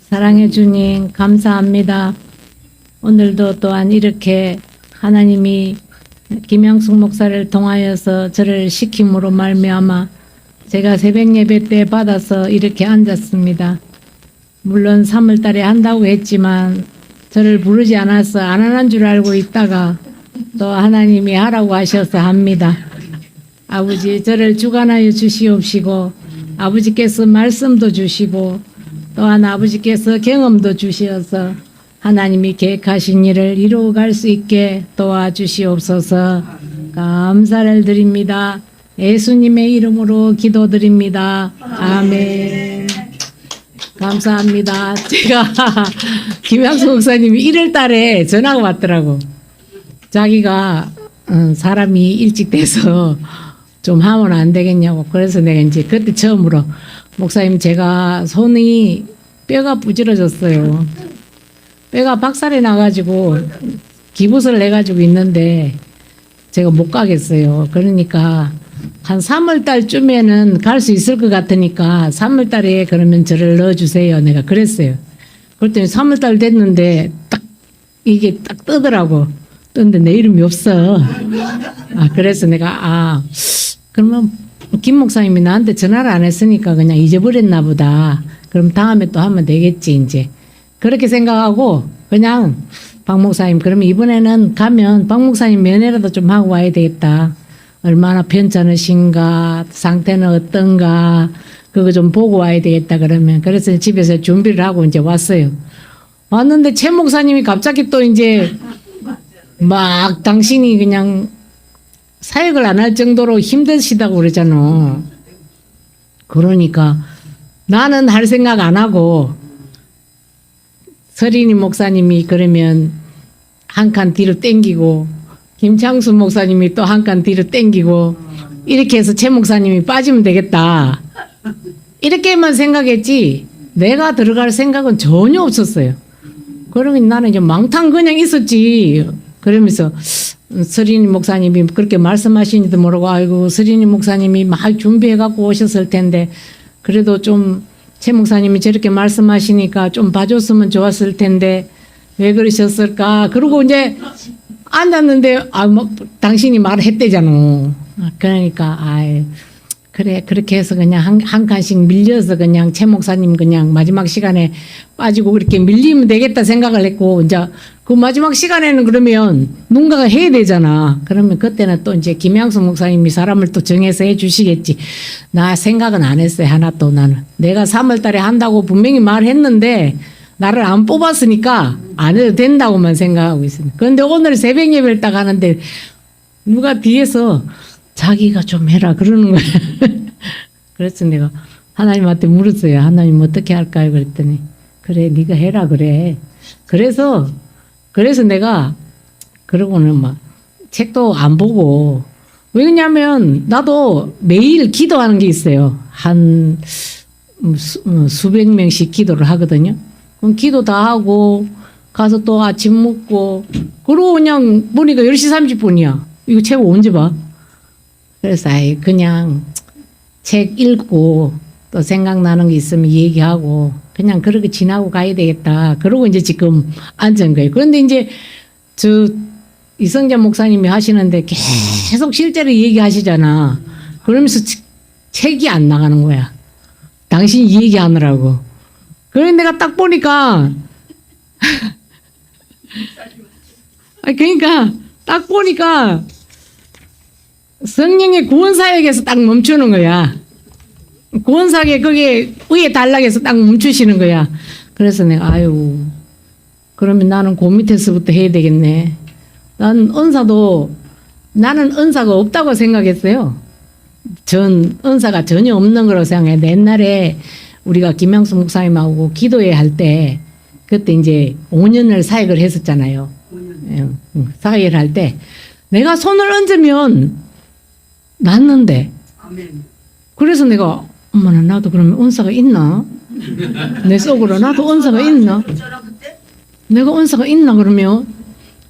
사랑해 주님, 감사합니다. 오늘도 또한 이렇게 하나님이 김영숙 목사를 통하여서 저를 시킴으로 말미암아 제가 새벽 예배 때 받아서 이렇게 앉았습니다. 물론 3월 달에 한다고 했지만 저를 부르지 않아서 안 하는 줄 알고 있다가 또 하나님이 하라고 하셔서 합니다. 아버지, 저를 주관하여 주시옵시고 아버지께서 말씀도 주시고 또한 아버지께서 경험도 주시어서 하나님이 계획하신 일을 이루어갈 수 있게 도와주시옵소서. 감사를 드립니다. 예수님의 이름으로 기도드립니다. 아멘. 감사합니다. 제가 김양수 목사님이 1월 달에 전화가 왔더라고. 자기가 사람이 일찍 돼서 좀 하면 안 되겠냐고. 그래서 내가 이제 그때 처음으로 목사님, 제가 손이 뼈가 부질러졌어요. 뼈가 박살이 나가지고 기부스를 내가지고 있는데 제가 못 가겠어요. 그러니까 한 3월 달쯤에는 갈 수 있을 것 같으니까 3월 달에 그러면 저를 넣어주세요. 내가 그랬어요. 그랬더니 3월 달 됐는데 딱 이게 딱 뜨더라고. 뜨는데 내 이름이 없어. 그래서 내가 그러면 김 목사님이 나한테 전화를 안 했으니까 그냥 잊어버렸나 보다. 그럼 다음에 또 하면 되겠지 이제. 그렇게 생각하고 그냥 박 목사님, 그러면 이번에는 가면 박 목사님 면회라도 좀 하고 와야 되겠다. 얼마나 편찮으신가, 상태는 어떤가, 그거 좀 보고 와야 되겠다 그러면. 그래서 집에서 준비를 하고 이제 왔어요. 왔는데 최 목사님이 갑자기 또 이제 막 당신이 그냥 사역을 안 할 정도로 힘드시다고 그러잖아. 그러니까 나는 할 생각 안 하고 서린이 목사님이 그러면 한 칸 뒤로 땡기고 김창수 목사님이 또 한 칸 뒤로 땡기고 이렇게 해서 최 목사님이 빠지면 되겠다. 이렇게만 생각했지 내가 들어갈 생각은 전혀 없었어요. 그러면 나는 이제 망탕 그냥 있었지. 그러면서 서린이 목사님이 그렇게 말씀하시는지도 모르고 아이고 서린이 목사님이 막 준비해 갖고 오셨을 텐데 그래도 좀 최 목사님이 저렇게 말씀하시니까 좀 봐줬으면 좋았을 텐데 왜 그러셨을까. 그러고 이제 앉았는데 당신이 말했대잖아. 그러니까 그래 그렇게 해서 그냥 한 칸씩 밀려서 그냥 최 목사님 그냥 마지막 시간에 빠지고 그렇게 밀리면 되겠다 생각을 했고, 이제 그 마지막 시간에는 그러면 누군가가 해야 되잖아. 그러면 그때는 또 이제 김양수 목사님이 사람을 또 정해서 해 주시겠지. 나 생각은 안 했어요. 하나도. 나는 내가 3월 달에 한다고 분명히 말했는데 나를 안 뽑았으니까 안 해도 된다고만 생각하고 있습니다. 그런데 오늘 새벽 예배를 딱 하는데 누가 뒤에서 자기가 좀 해라 그러는 거야. 그래서 내가 하나님한테 물었어요. 하나님 어떻게 할까요? 그랬더니 그래 네가 해라 그래. 그래서 내가 그러고는 막 책도 안 보고, 왜냐면 나도 매일 기도하는 게 있어요. 한 수백 명씩 기도를 하거든요. 그럼 기도 다 하고 가서 또 아침 먹고 그러고 그냥 보니까 10시 30분이야. 이거 책 언제 봐? 그래서 그냥 책 읽고 또 생각나는 게 있으면 얘기하고 그냥 그렇게 지나고 가야 되겠다. 그러고 이제 지금 앉은 거예요. 그런데 이제 이성재 목사님이 하시는데 계속 실제로 얘기하시잖아. 그러면서 책이 안 나가는 거야. 당신이 얘기하느라고. 그래 내가 딱 보니까 그러니까 딱 보니까 성령의 구원사역에서 딱 멈추는 거야. 구원사역에 거기에 위에 단락에서 딱 멈추시는 거야. 그래서 내가 그러면 나는 그 밑에서부터 해야 되겠네. 나는 은사가 없다고 생각했어요. 은사가 전혀 없는 거라고 생각해. 옛날에 우리가 김양수 목사님하고 기도회 할 때 그때 이제 5년을 사역을 했었잖아요. 5년. 사역을 할 때 내가 손을 얹으면 낫는데. 아멘. 그래서 내가 엄마나 나도 그러면 은사가 있나? 내 속으로 나도 은사가 있나? 내가 은사가 있나 그러면?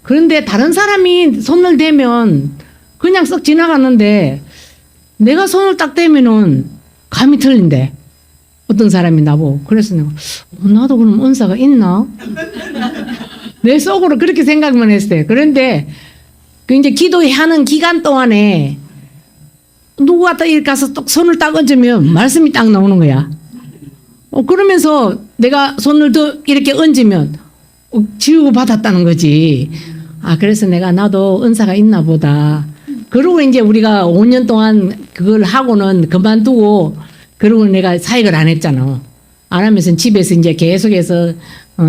그런데 다른 사람이 손을 대면 그냥 썩 지나가는데 내가 손을 딱 대면은 감이 틀린대. 어떤 사람이 나보고. 그래서 내가 나도 그럼 은사가 있나? 내 속으로 그렇게 생각만 했어요. 그런데 그 이제 기도하는 기간 동안에 누구가 딱 이렇게 가서 딱 손을 딱 얹으면 말씀이 딱 나오는 거야. 그러면서 내가 손을 더 이렇게 얹으면 지우고 받았다는 거지. 그래서 내가 나도 은사가 있나 보다. 그러고 이제 우리가 5년 동안 그걸 하고는 그만두고 그러고 내가 사역을 안 했잖아. 안 하면서 집에서 이제 계속해서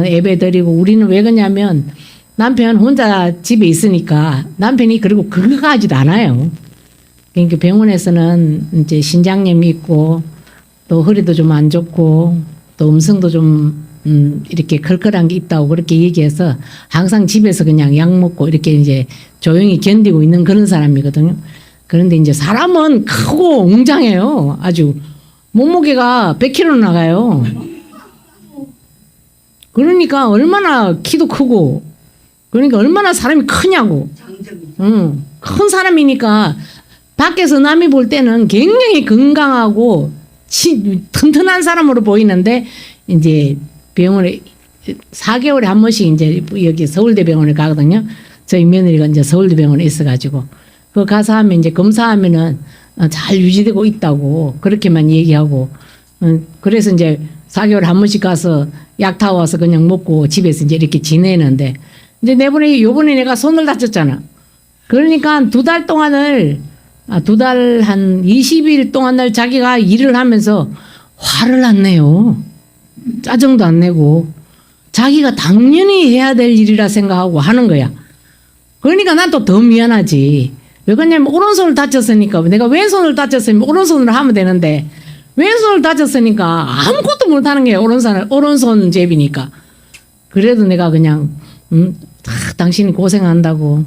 예배 드리고 우리는 왜 그러냐면 남편 혼자 집에 있으니까 남편이 그리고 그거 하지도 않아요. 그러니까 병원에서는 이제 신장염이 있고 또 허리도 좀 안 좋고 또 음성도 좀 이렇게 컬컬한 게 있다고 그렇게 얘기해서 항상 집에서 그냥 약 먹고 이렇게 이제 조용히 견디고 있는 그런 사람이거든요. 그런데 이제 사람은 크고 웅장해요. 아주 몸무게가 100kg 나가요. 그러니까 얼마나 키도 크고 그러니까 얼마나 사람이 크냐고. 큰 사람이니까 밖에서 남이 볼 때는 굉장히 건강하고 튼튼한 사람으로 보이는데 이제 병원에 4개월에 한 번씩 이제 여기 서울대병원에 가거든요. 저희 며느리가 이제 서울대병원에 있어가지고 그 가서 하면 이제 검사하면은 잘 유지되고 있다고 그렇게만 얘기하고 그래서 이제 4개월에 한 번씩 가서 약 타와서 그냥 먹고 집에서 이제 이렇게 지내는데 이제 요번에 내가 손을 다쳤잖아. 그러니까 2달 동안을 2달 한 20일 동안을 자기가 일을 하면서 화를 안 내요. 짜증도 안 내고 자기가 당연히 해야 될 일이라 생각하고 하는 거야. 그러니까 난 또 더 미안하지. 왜 그러냐면 오른손을 다쳤으니까 내가 왼손을 다쳤으면 오른손으로 하면 되는데 왼손을 다쳤으니까 아무것도 못하는 거예요. 오른손 제비니까. 그래도 내가 그냥 당신이 고생한다고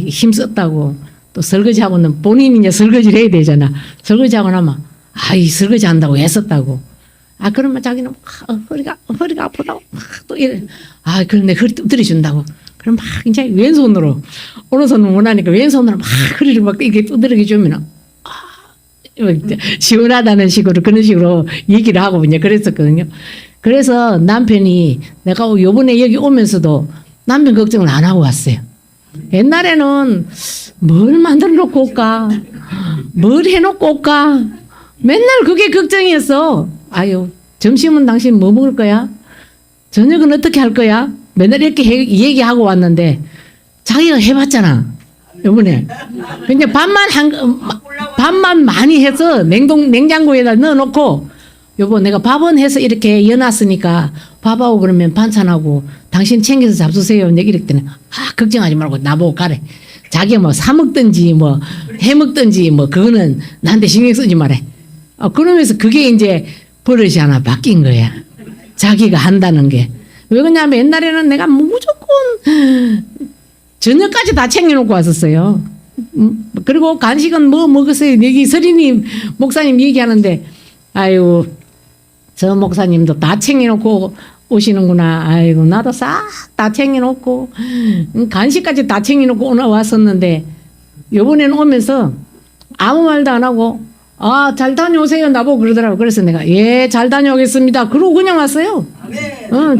힘썼다고 또 설거지하고는 본인이 이제 설거지를 해야 되잖아. 설거지하고 나면 설거지 한다고 애썼다고. 그러면 자기는 허리가 아프다고 또 이래. 그럼 내 허리 두드려준다고. 그럼 막 이제 왼손으로 오른손은 못하니까 왼손으로 막 허리를 막 이렇게 두드려 주면 시원하다는 식으로 그런 식으로 얘기를 하고 이제 그랬었거든요. 그래서 남편이 내가 요번에 여기 오면서도 남편 걱정을 안 하고 왔어요. 옛날에는 뭘 만들어 놓고 올까? 뭘 해놓고 올까? 맨날 그게 걱정이었어. 점심은 당신 뭐 먹을 거야? 저녁은 어떻게 할 거야? 맨날 이렇게 얘기하고 왔는데 자기가 해봤잖아. 요번에. 근데 밥만 많이 해서 냉장고에다 넣어놓고 여보 내가 밥은 해서 이렇게 여놨으니까 밥하고 그러면 반찬하고 당신 챙겨서 잡수세요. 내가 이랬더니 걱정하지 말고 나보고 가래. 자기가 뭐 사 먹든지 뭐 해 먹든지 뭐 그거는 나한테 신경 쓰지 말해. 그러면서 그게 이제 버릇이 하나 바뀐 거야. 자기가 한다는 게. 왜 그러냐면 옛날에는 내가 무조건 저녁까지 다 챙겨놓고 왔었어요. 그리고 간식은 뭐 먹었어요. 여기 서린이 목사님 얘기하는데 저 목사님도 다 챙겨놓고 오시는구나. 나도 싹 다 챙겨놓고 간식까지 다 챙겨놓고 왔었는데 요번에는 오면서 아무 말도 안 하고 잘 다녀오세요 나보고 그러더라고. 그래서 내가 잘 다녀오겠습니다. 그러고 그냥 왔어요.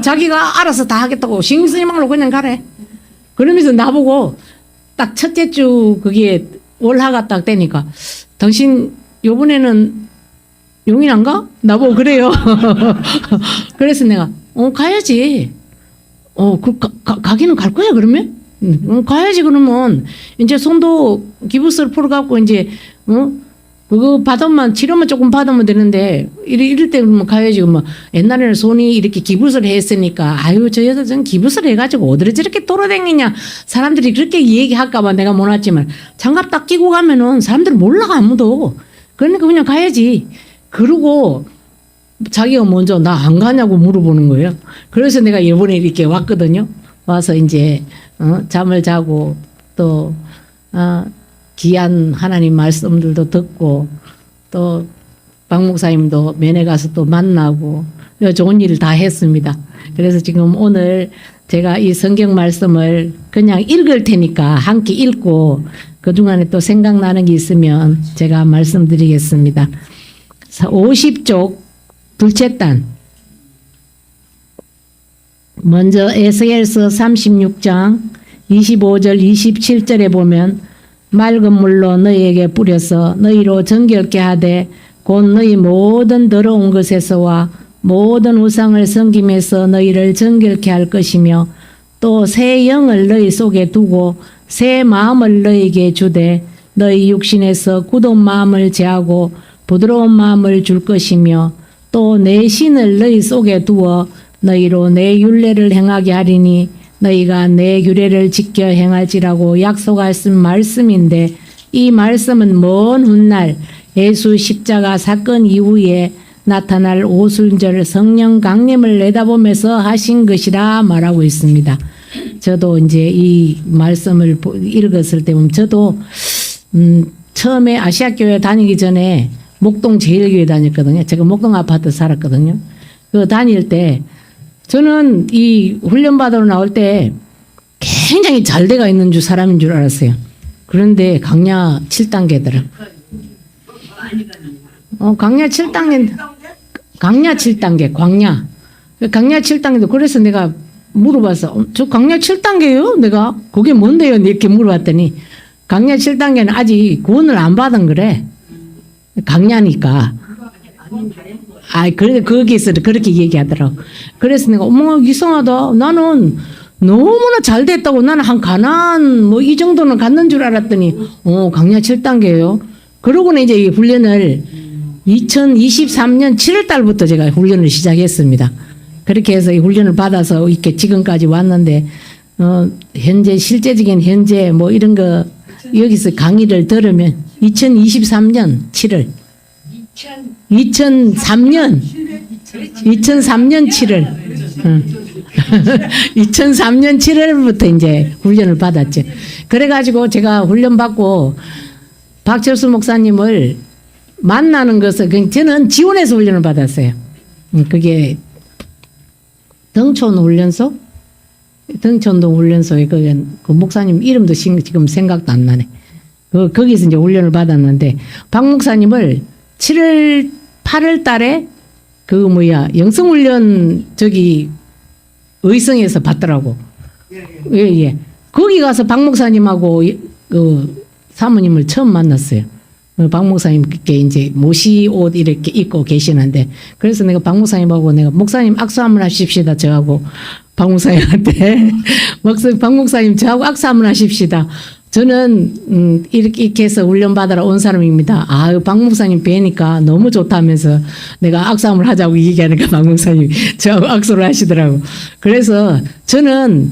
자기가 알아서 다 하겠다고 신경 쓰지 말고 그냥 가래. 그러면서 나보고 딱 첫째 주 그게 월화가 딱 되니까 당신 요번에는 용인 안 가? 나보고 그래요. 그래서 내가 가야지. 가기는 갈 거야 그러면? 가야지. 그러면 이제 손도 기부스를 풀어갖고 이제 그거 받으면 치료만 조금 받으면 되는데 이럴 때 그러면 가야지. 뭐 옛날에는 손이 이렇게 기부스를 했으니까 저 여자 전 기부스를 해가지고 어디를 저렇게 돌아다니냐 사람들이 그렇게 얘기할까봐 내가 못 왔지만 장갑 딱 끼고 가면은 사람들 몰라 아무도. 그러니까 그냥 가야지. 그러고 자기가 먼저 나 안 가냐고 물어보는 거예요. 그래서 내가 이번에 이렇게 왔거든요. 와서 이제 잠을 자고 또 귀한 하나님 말씀들도 듣고 또 박 목사님도 면회 가서 또 만나고 좋은 일을 다 했습니다. 그래서 지금 오늘 제가 이 성경 말씀을 그냥 읽을 테니까 함께 읽고 그중간에 또 생각나는 게 있으면 제가 말씀드리겠습니다. 50쪽 둘째 단. 먼저 에스겔서 36장 25절 27절에 보면 맑은 물로 너희에게 뿌려서 너희로 정결케 하되 곧 너희 모든 더러운 것에서와 모든 우상을 섬김에서 너희를 정결케 할 것이며 또 새 영을 너희 속에 두고 새 마음을 너희에게 주되 너희 육신에서 굳은 마음을 제하고 부드러운 마음을 줄 것이며 또 내 신을 너희 속에 두어 너희로 내 율례를 행하게 하리니 너희가 내 규례를 지켜 행할지라고 약속하신 말씀인데 이 말씀은 먼 훗날 예수 십자가 사건 이후에 나타날 오순절 성령 강림을 내다보면서 하신 것이라 말하고 있습니다. 저도 이제 이 말씀을 읽었을 때 보면 저도 처음에 아시아교회 다니기 전에 목동 제일교회 다녔거든요. 제가 목동 아파트 살았거든요. 그 다닐 때 저는 이 훈련 받으러 나올 때 굉장히 잘 돼가 있는 사람인 줄 알았어요. 그런데 강야 7단계더라. 강야 7단계, 강야 7단계, 광야. 강야 7단계도 그래서 내가 물어봤어. 저 강야 7단계요? 내가 그게 뭔데요? 이렇게 물어봤더니 강야 7단계는 아직 구원을 안 받은 거래. 강야니까. 그래, 거기서 그렇게 얘기하더라고. 그래서 내가, 어머, 이상하다. 나는 너무나 잘 됐다고 나는 한 가난, 뭐, 이 정도는 갔는 줄 알았더니, 강야 7단계요. 그러고는 이제 이 훈련을 2023년 7월 달부터 제가 훈련을 시작했습니다. 그렇게 해서 이 훈련을 받아서 이렇게 지금까지 왔는데, 현재, 실제적인 현재 뭐 이런 거, 여기서 강의를 들으면 2023년 7월. 2003년 7월 2003년 7월부터 이제 훈련을 받았죠. 그래가지고 제가 훈련 받고 박철수 목사님을 만나는 것을 저는 지원해서 훈련을 받았어요. 그게 등촌 훈련소, 등촌동 훈련소에 그 목사님 이름도 지금 생각도 안 나네. 거기서 이제 훈련을 받았는데 박 목사님을 8월 달에 영성훈련 의성에서 받더라고. 예. 거기 가서 박 목사님하고 사모님을 처음 만났어요. 박 목사님께 이제 모시 옷 이렇게 입고 계시는데 그래서 내가 박 목사님하고 내가 목사님 악수 한번 하십시다. 저하고 박 목사님한테 박 목사님 저하고 악수 한번 하십시다. 저는 이렇게 해서 훈련 받으러 온 사람입니다. 박 목사님 뵈니까 너무 좋다면서 내가 악수 한번 하자고 얘기하니까 박 목사님 저하고 악수를 하시더라고. 그래서 저는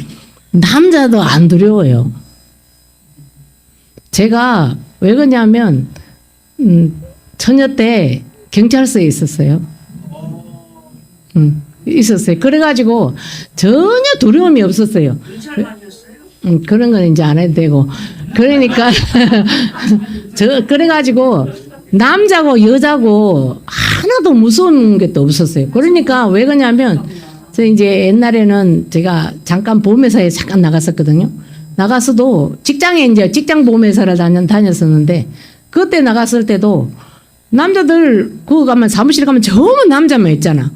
남자도 안 두려워요. 제가 왜 그러냐면 처녀 때 경찰서에 있었어요. 있었어요. 그래가지고 전혀 두려움이 없었어요. 그런 건 이제 안 해도 되고. 그러니까, 그래가지고, 남자고 여자고 하나도 무서운 것도 없었어요. 그러니까 왜 그러냐면, 저 이제 옛날에는 제가 잠깐 보험회사에 잠깐 나갔었거든요. 나가서도 직장에 이제 직장 보험회사를 다녔었는데, 그때 나갔을 때도 남자들, 그거 가면 사무실 가면 전부 남자만 있잖아.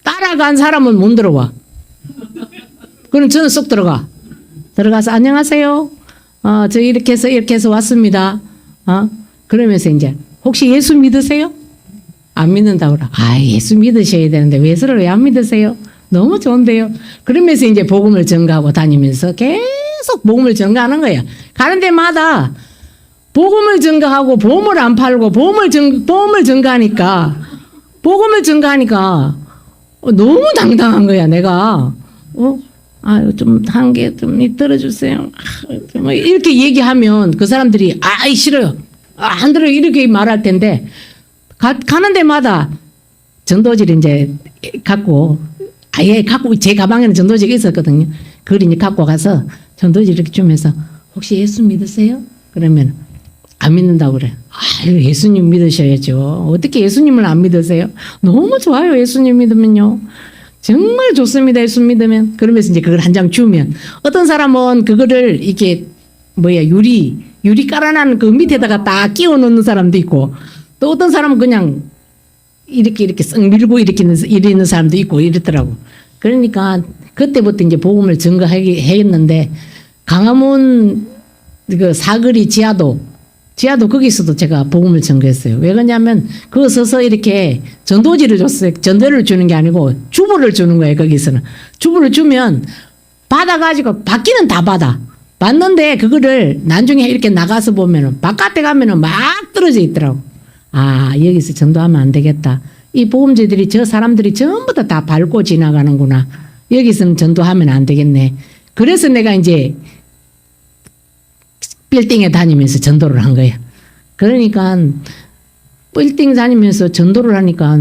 따라간 사람은 못 들어와. 그럼 저는 쏙 들어가서 안녕하세요. 저 이렇게 해서 왔습니다. 그러면서 이제 혹시 예수 믿으세요? 안 믿는다고 그래. 예수 믿으셔야 되는데 예수를 왜 안 믿으세요? 너무 좋은데요. 그러면서 이제 복음을 전가하고 다니면서 계속 복음을 전가하는 거야. 가는 데마다 복음을 전가하고 보험을 안 팔고 보험을 전가하니까 너무 당당한 거야, 내가. 좀 한 개 좀 들어주세요. 이렇게 얘기하면 그 사람들이 싫어요. 안 들어요. 이렇게 말할 텐데 가는 데마다 전도지를 이제 갖고 제 가방에는 전도지가 있었거든요. 그걸 이제 갖고 가서 전도지 이렇게 주면서 혹시 예수 믿으세요? 그러면 안 믿는다고 그래. 예수님 믿으셔야죠. 어떻게 예수님을 안 믿으세요? 너무 좋아요. 예수님 믿으면요. 정말 좋습니다. 예수 믿으면. 그러면서 이제 그걸 한 장 주면 어떤 사람은 그거를 이렇게 유리 깔아놓은 그 밑에다가 딱 끼워 놓는 사람도 있고 또 어떤 사람은 그냥 이렇게 쓱 밀고 이러는 사람도 있고 이랬더라고. 그러니까 그때부터 이제 복음을 증거하게 했는데 강화문 그 사거리 지하도 거기서도 제가 복음을 증거했어요. 왜 그러냐면 그거 서서 이렇게 전도지를 줬어요. 전도를 주는 게 아니고 주보를 주는 거예요. 거기서는 주보를 주면 받아가지고 받기는 다 받는데 그거를 나중에 이렇게 나가서 보면은 바깥에 가면은 막 떨어져 있더라고. 아, 여기서 전도하면 안 되겠다. 이 복음제들이 저 사람들이 전부 다 밟고 지나가는구나. 여기서는 전도하면 안 되겠네. 그래서 내가 이제 빌딩에 다니면서 전도를 한 거야. 그러니까 빌딩 다니면서 전도를 하니까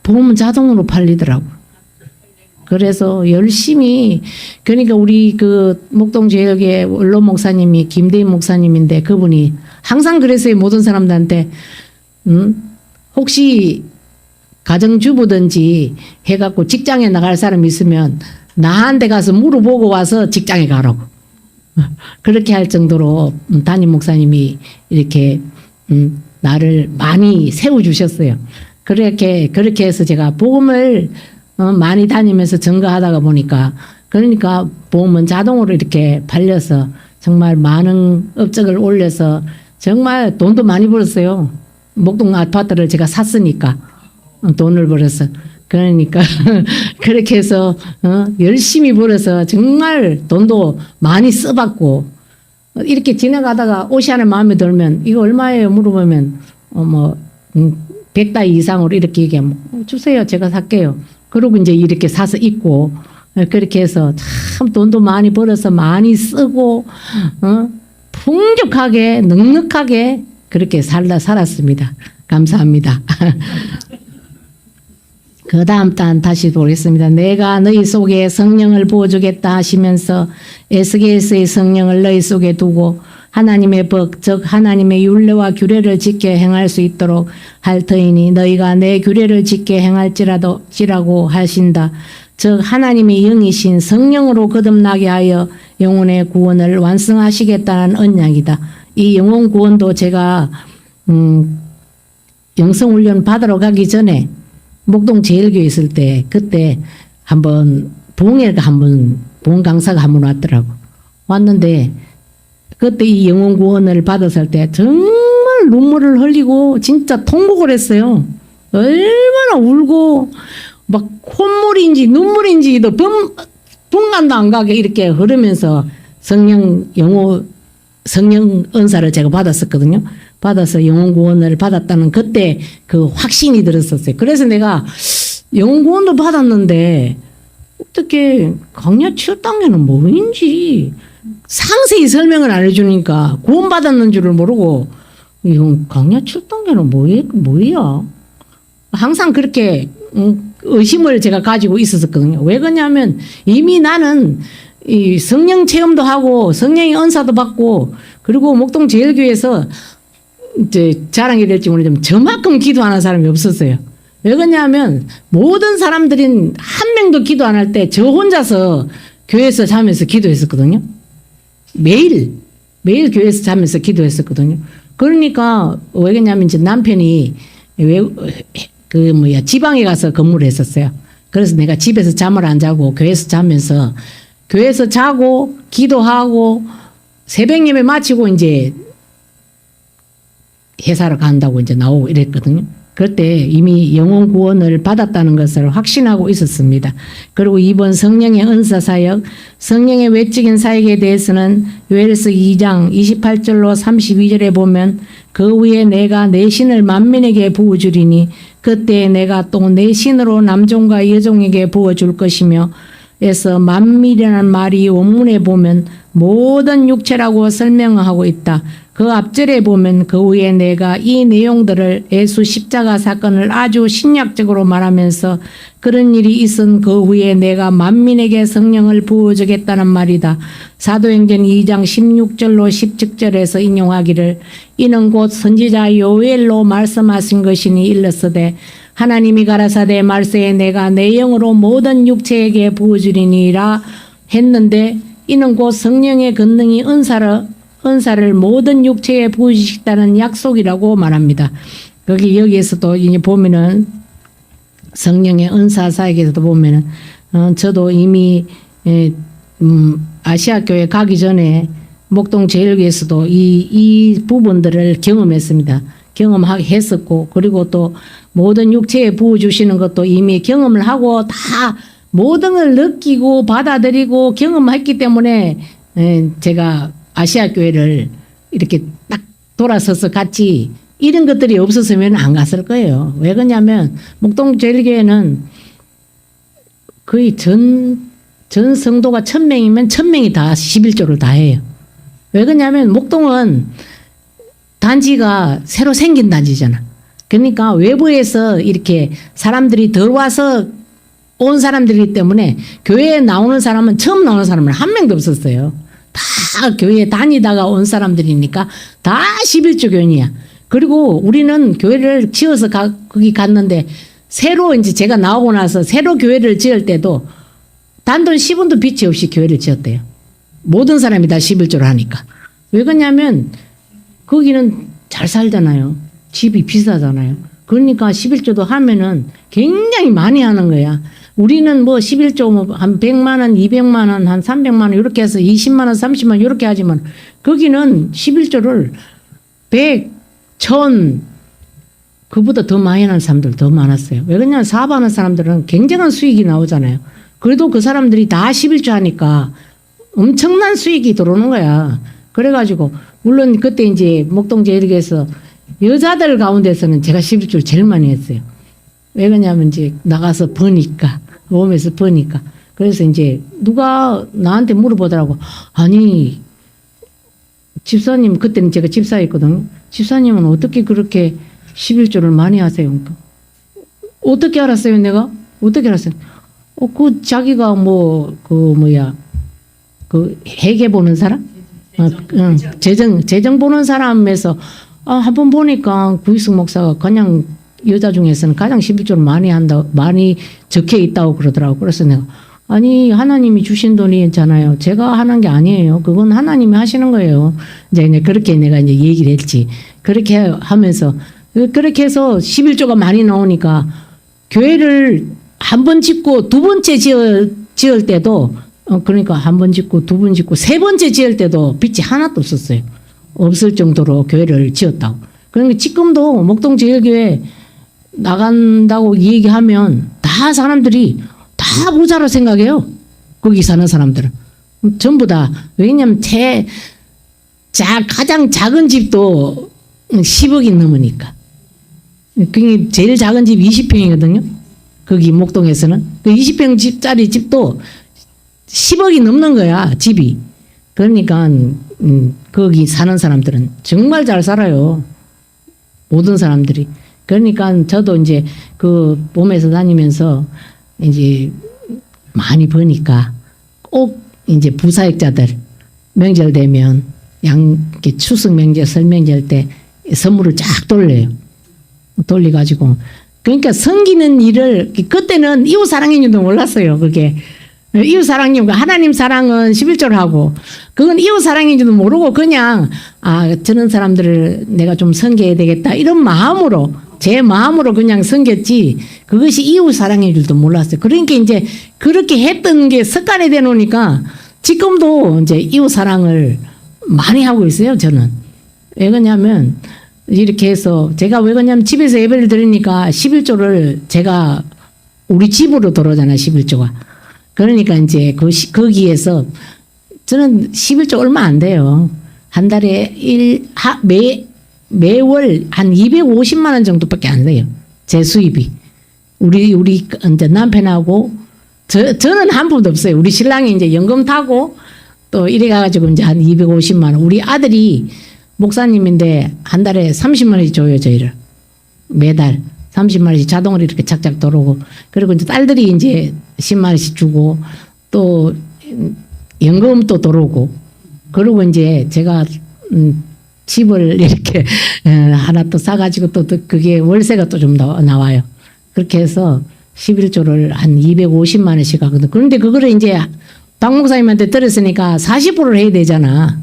복음은 자동으로 팔리더라고. 그래서 열심히, 그러니까 우리 그 목동제일교회 원로 목사님이 김대인 목사님인데 그분이 항상 그랬어요. 모든 사람들한테 혹시 가정주부든지 해갖고 직장에 나갈 사람 있으면 나한테 가서 물어보고 와서 직장에 가라고. 그렇게 할 정도로 담임 목사님이 이렇게 나를 많이 세워주셨어요. 그렇게 해서 제가 복음을 많이 다니면서 증거하다가 보니까 그러니까 복음은 자동으로 이렇게 팔려서 정말 많은 업적을 올려서 정말 돈도 많이 벌었어요. 목동 아파트를 제가 샀으니까 돈을 벌어서. 그러니까 그렇게 해서 열심히 벌어서 정말 돈도 많이 써봤고 이렇게 지나가다가 옷이 하나 마음에 들면 이거 얼마예요 물어보면 100달 이상으로 이렇게 얘기하면 주세요. 제가 살게요. 그러고 이제 이렇게 사서 입고 그렇게 해서 참 돈도 많이 벌어서 많이 쓰고 풍족하게 넉넉하게 그렇게 살았습니다. 감사합니다. 그 다음 단 다시 보겠습니다. 내가 너희 속에 성령을 부어주겠다 하시면서 에스겔서의 성령을 너희 속에 두고 하나님의 법, 즉 하나님의 율례와 규례를 지켜 행할 수 있도록 할 터이니 너희가 내 규례를 지켜 행할지라고 하신다. 즉 하나님의 영이신 성령으로 거듭나게 하여 영혼의 구원을 완성하시겠다는 언약이다. 이 영혼 구원도 제가 영성훈련 받으러 가기 전에 목동 제일교회 있을 때 그때 한번 봉 강사가 한번 왔더라고. 왔는데 그때 이 영혼 구원을 받았을 때 정말 눈물을 흘리고 진짜 통곡을 했어요. 얼마나 울고 막 콧물인지 눈물인지도 분간도 안 가게 이렇게 흐르면서 성령 은사를 제가 받았었거든요. 받아서 영혼 구원을 받았다는 그때 그 확신이 들었었어요. 그래서 내가 영혼 구원도 받았는데 어떻게 강야 7단계는 뭐인지 상세히 설명을 안 해주니까 구원받았는 줄을 모르고 강야 7단계는 뭐야? 항상 그렇게 의심을 제가 가지고 있었거든요. 왜 그러냐면 이미 나는 이 성령 체험도 하고 성령의 은사도 받고 그리고 목동 제일교회에서 이제 자랑이 될지 모르지만 저만큼 기도하는 사람이 없었어요. 왜 그러냐면 모든 사람들은 한 명도 기도 안 할 때 저 혼자서 교회에서 자면서 기도했었거든요. 매일 교회에서 자면서 기도했었거든요. 그러니까 왜 그러냐면 이제 남편이 지방에 가서 근무를 했었어요. 그래서 내가 집에서 잠을 안 자고 교회에서 자면서 교회에서 자고 기도하고 새벽 예배 마치고 이제 회사를 간다고 이제 나오고 이랬거든요. 그때 이미 영혼 구원을 받았다는 것을 확신하고 있었습니다. 그리고 이번 성령의 은사 사역, 성령의 외적인 사역에 대해서는 요엘서 2장 28절로 32절에 보면 그 후에 내가 내 신을 만민에게 부어주리니 그때 내가 또 내 신으로 남종과 여종에게 부어줄 것이며 에서 만민이라는 말이 원문에 보면 모든 육체라고 설명하고 있다. 그 앞절에 보면 그 후에 내가 이 내용들을 예수 십자가 사건을 아주 신약적으로 말하면서 그런 일이 있은 그 후에 내가 만민에게 성령을 부어주겠다는 말이다. 사도행전 2장 16절로 17절에서 인용하기를 이는 곧 선지자 요엘로 말씀하신 것이니 일렀으되 하나님이 가라사대 말세에 내가 내 영으로 모든 육체에게 부어주리니라 했는데 이는 곧 성령의 권능이 은사를 모든 육체에 부으시겠다는 약속이라고 말합니다. 여기에서도 이제 보면은 성령의 은사 사역에서도 보면은 저도 이미 아시아 교회 가기 전에 목동 제일교회에서도 이 부분들을 경험했습니다. 경험했었고 그리고 또 모든 육체에 부어주시는 것도 이미 경험을 하고 다 모든 걸 느끼고 받아들이고 경험했기 때문에 제가 아시아 교회를 이렇게 딱 돌아서서 같이 이런 것들이 없었으면 안 갔을 거예요. 왜 그러냐면 목동 제일교회는 거의 전 성도가 1000명이면 1000명이 다 11조를 다 해요. 왜 그러냐면 목동은 단지가 새로 생긴 단지잖아. 그러니까 외부에서 이렇게 사람들이 들어와서 온 사람들이기 때문에 교회에 나오는 사람은 처음 나오는 사람은 한 명도 없었어요. 다 교회에 다니다가 온 사람들이니까 다 11조 교인이야. 그리고 우리는 교회를 지어서 거기 갔는데 새로 이제 제가 나오고 나서 새로 교회를 지을 때도 단돈 10원도 빚이 없이 교회를 지었대요. 모든 사람이 다 11조를 하니까. 왜 그러냐면 거기는 잘 살잖아요. 집이 비싸잖아요. 그러니까 11조도 하면은 굉장히 많이 하는 거야. 우리는 뭐 11조 뭐 한 100만 원, 200만 원, 한 300만 원 이렇게 해서 20만 원, 30만 원 이렇게 하지만 거기는 11조를 100, 1000 그보다 더 많이 하는 사람들 더 많았어요. 왜 그러냐면 사업하는 사람들은 굉장한 수익이 나오잖아요. 그래도 그 사람들이 다 11조 하니까 엄청난 수익이 들어오는 거야. 그래가지고 물론 그때 이제 목동제일교회에서 여자들 가운데서는 제가 11조를 제일 많이 했어요. 왜 그러냐면 이제 나가서 버니까 몸에서 버니까. 그래서 이제 누가 나한테 물어보더라고. 아니 집사님 그때는 제가 집사였거든요. 집사님은 어떻게 그렇게 11조를 많이 하세요? 어떻게 알았어요 내가? 어떻게 알았어요? 그 자기가 그 회계 보는 사람? 재정 보는 사람에서 한번 보니까 구이숙 목사가 그냥 여자 중에서는 가장 11조를 많이 적혀 있다고 그러더라고. 그래서 내가 아니 하나님이 주신 돈이잖아요. 제가 하는 게 아니에요. 그건 하나님이 하시는 거예요. 이제 그렇게 내가 이제 얘기를 했지. 그렇게 하면서 그렇게 해서 11조가 많이 나오니까 교회를 한 번 짓고 두 번째 지을 때도 그러니까 한 번 짓고 두 번 짓고 세 번째 지을 때도 빚이 하나도 없었어요. 없을 정도로 교회를 지었다고. 그러니까 지금도 목동제일교회 나간다고 얘기하면 다 사람들이 다 부자로 생각해요. 거기 사는 사람들은. 전부 다. 왜냐면 가장 작은 집도 10억이 넘으니까. 그게 제일 작은 집 20평이거든요. 거기 목동에서는. 그 20평짜리 집도 10억이 넘는 거야, 집이. 그러니까 거기 사는 사람들은 정말 잘 살아요. 모든 사람들이. 그러니까 저도 이제 그 몸에서 다니면서 이제 많이 버니까 꼭 이제 부사역자들 명절 되면 이렇게 추석 명절, 설 명절 때 선물을 쫙 돌려요. 돌려가지고. 그러니까 섬기는 일을 그때는 이웃 사랑인 줄도 몰랐어요. 그게. 이웃 사랑님, 하나님 사랑은 11조를 하고, 그건 이웃 사랑인 줄도 모르고 그냥, 저런 사람들을 내가 좀 섬겨야 되겠다. 이런 마음으로, 제 마음으로 그냥 섬겼지, 그것이 이웃 사랑인 줄도 몰랐어요. 그러니까 이제 그렇게 했던 게 습관이 돼 놓으니까 지금도 이제 이웃 사랑을 많이 하고 있어요, 저는. 왜 그러냐면, 이렇게 해서 제가 왜 그러냐면 집에서 예배를 드리니까 11조를 제가 우리 집으로 들어오잖아요, 11조가. 그러니까 이제 거기에서 저는 11조 얼마 안 돼요. 한 달에 매월 한 250만 원 정도밖에 안 돼요. 제 수입이. 우리 이제 남편하고 저는 한 푼도 없어요. 우리 신랑이 이제 연금 타고 또 이래 가지고 이제 한 250만 원. 우리 아들이 목사님인데 한 달에 30만 원씩 줘요, 저희를. 매달 30만 원씩 자동으로 이렇게 착착 들어오고. 그리고 이제 딸들이 이제 10만 원씩 주고 또 연금 또 들어오고. 그리고 이제 제가 집을 이렇게 하나 또 사가지고 또 그게 월세가 또 좀 나와요. 그렇게 해서 11조를 한 250만 원씩 하거든. 그런데 그거를 이제 박 목사님한테 들었으니까 40%를 해야 되잖아.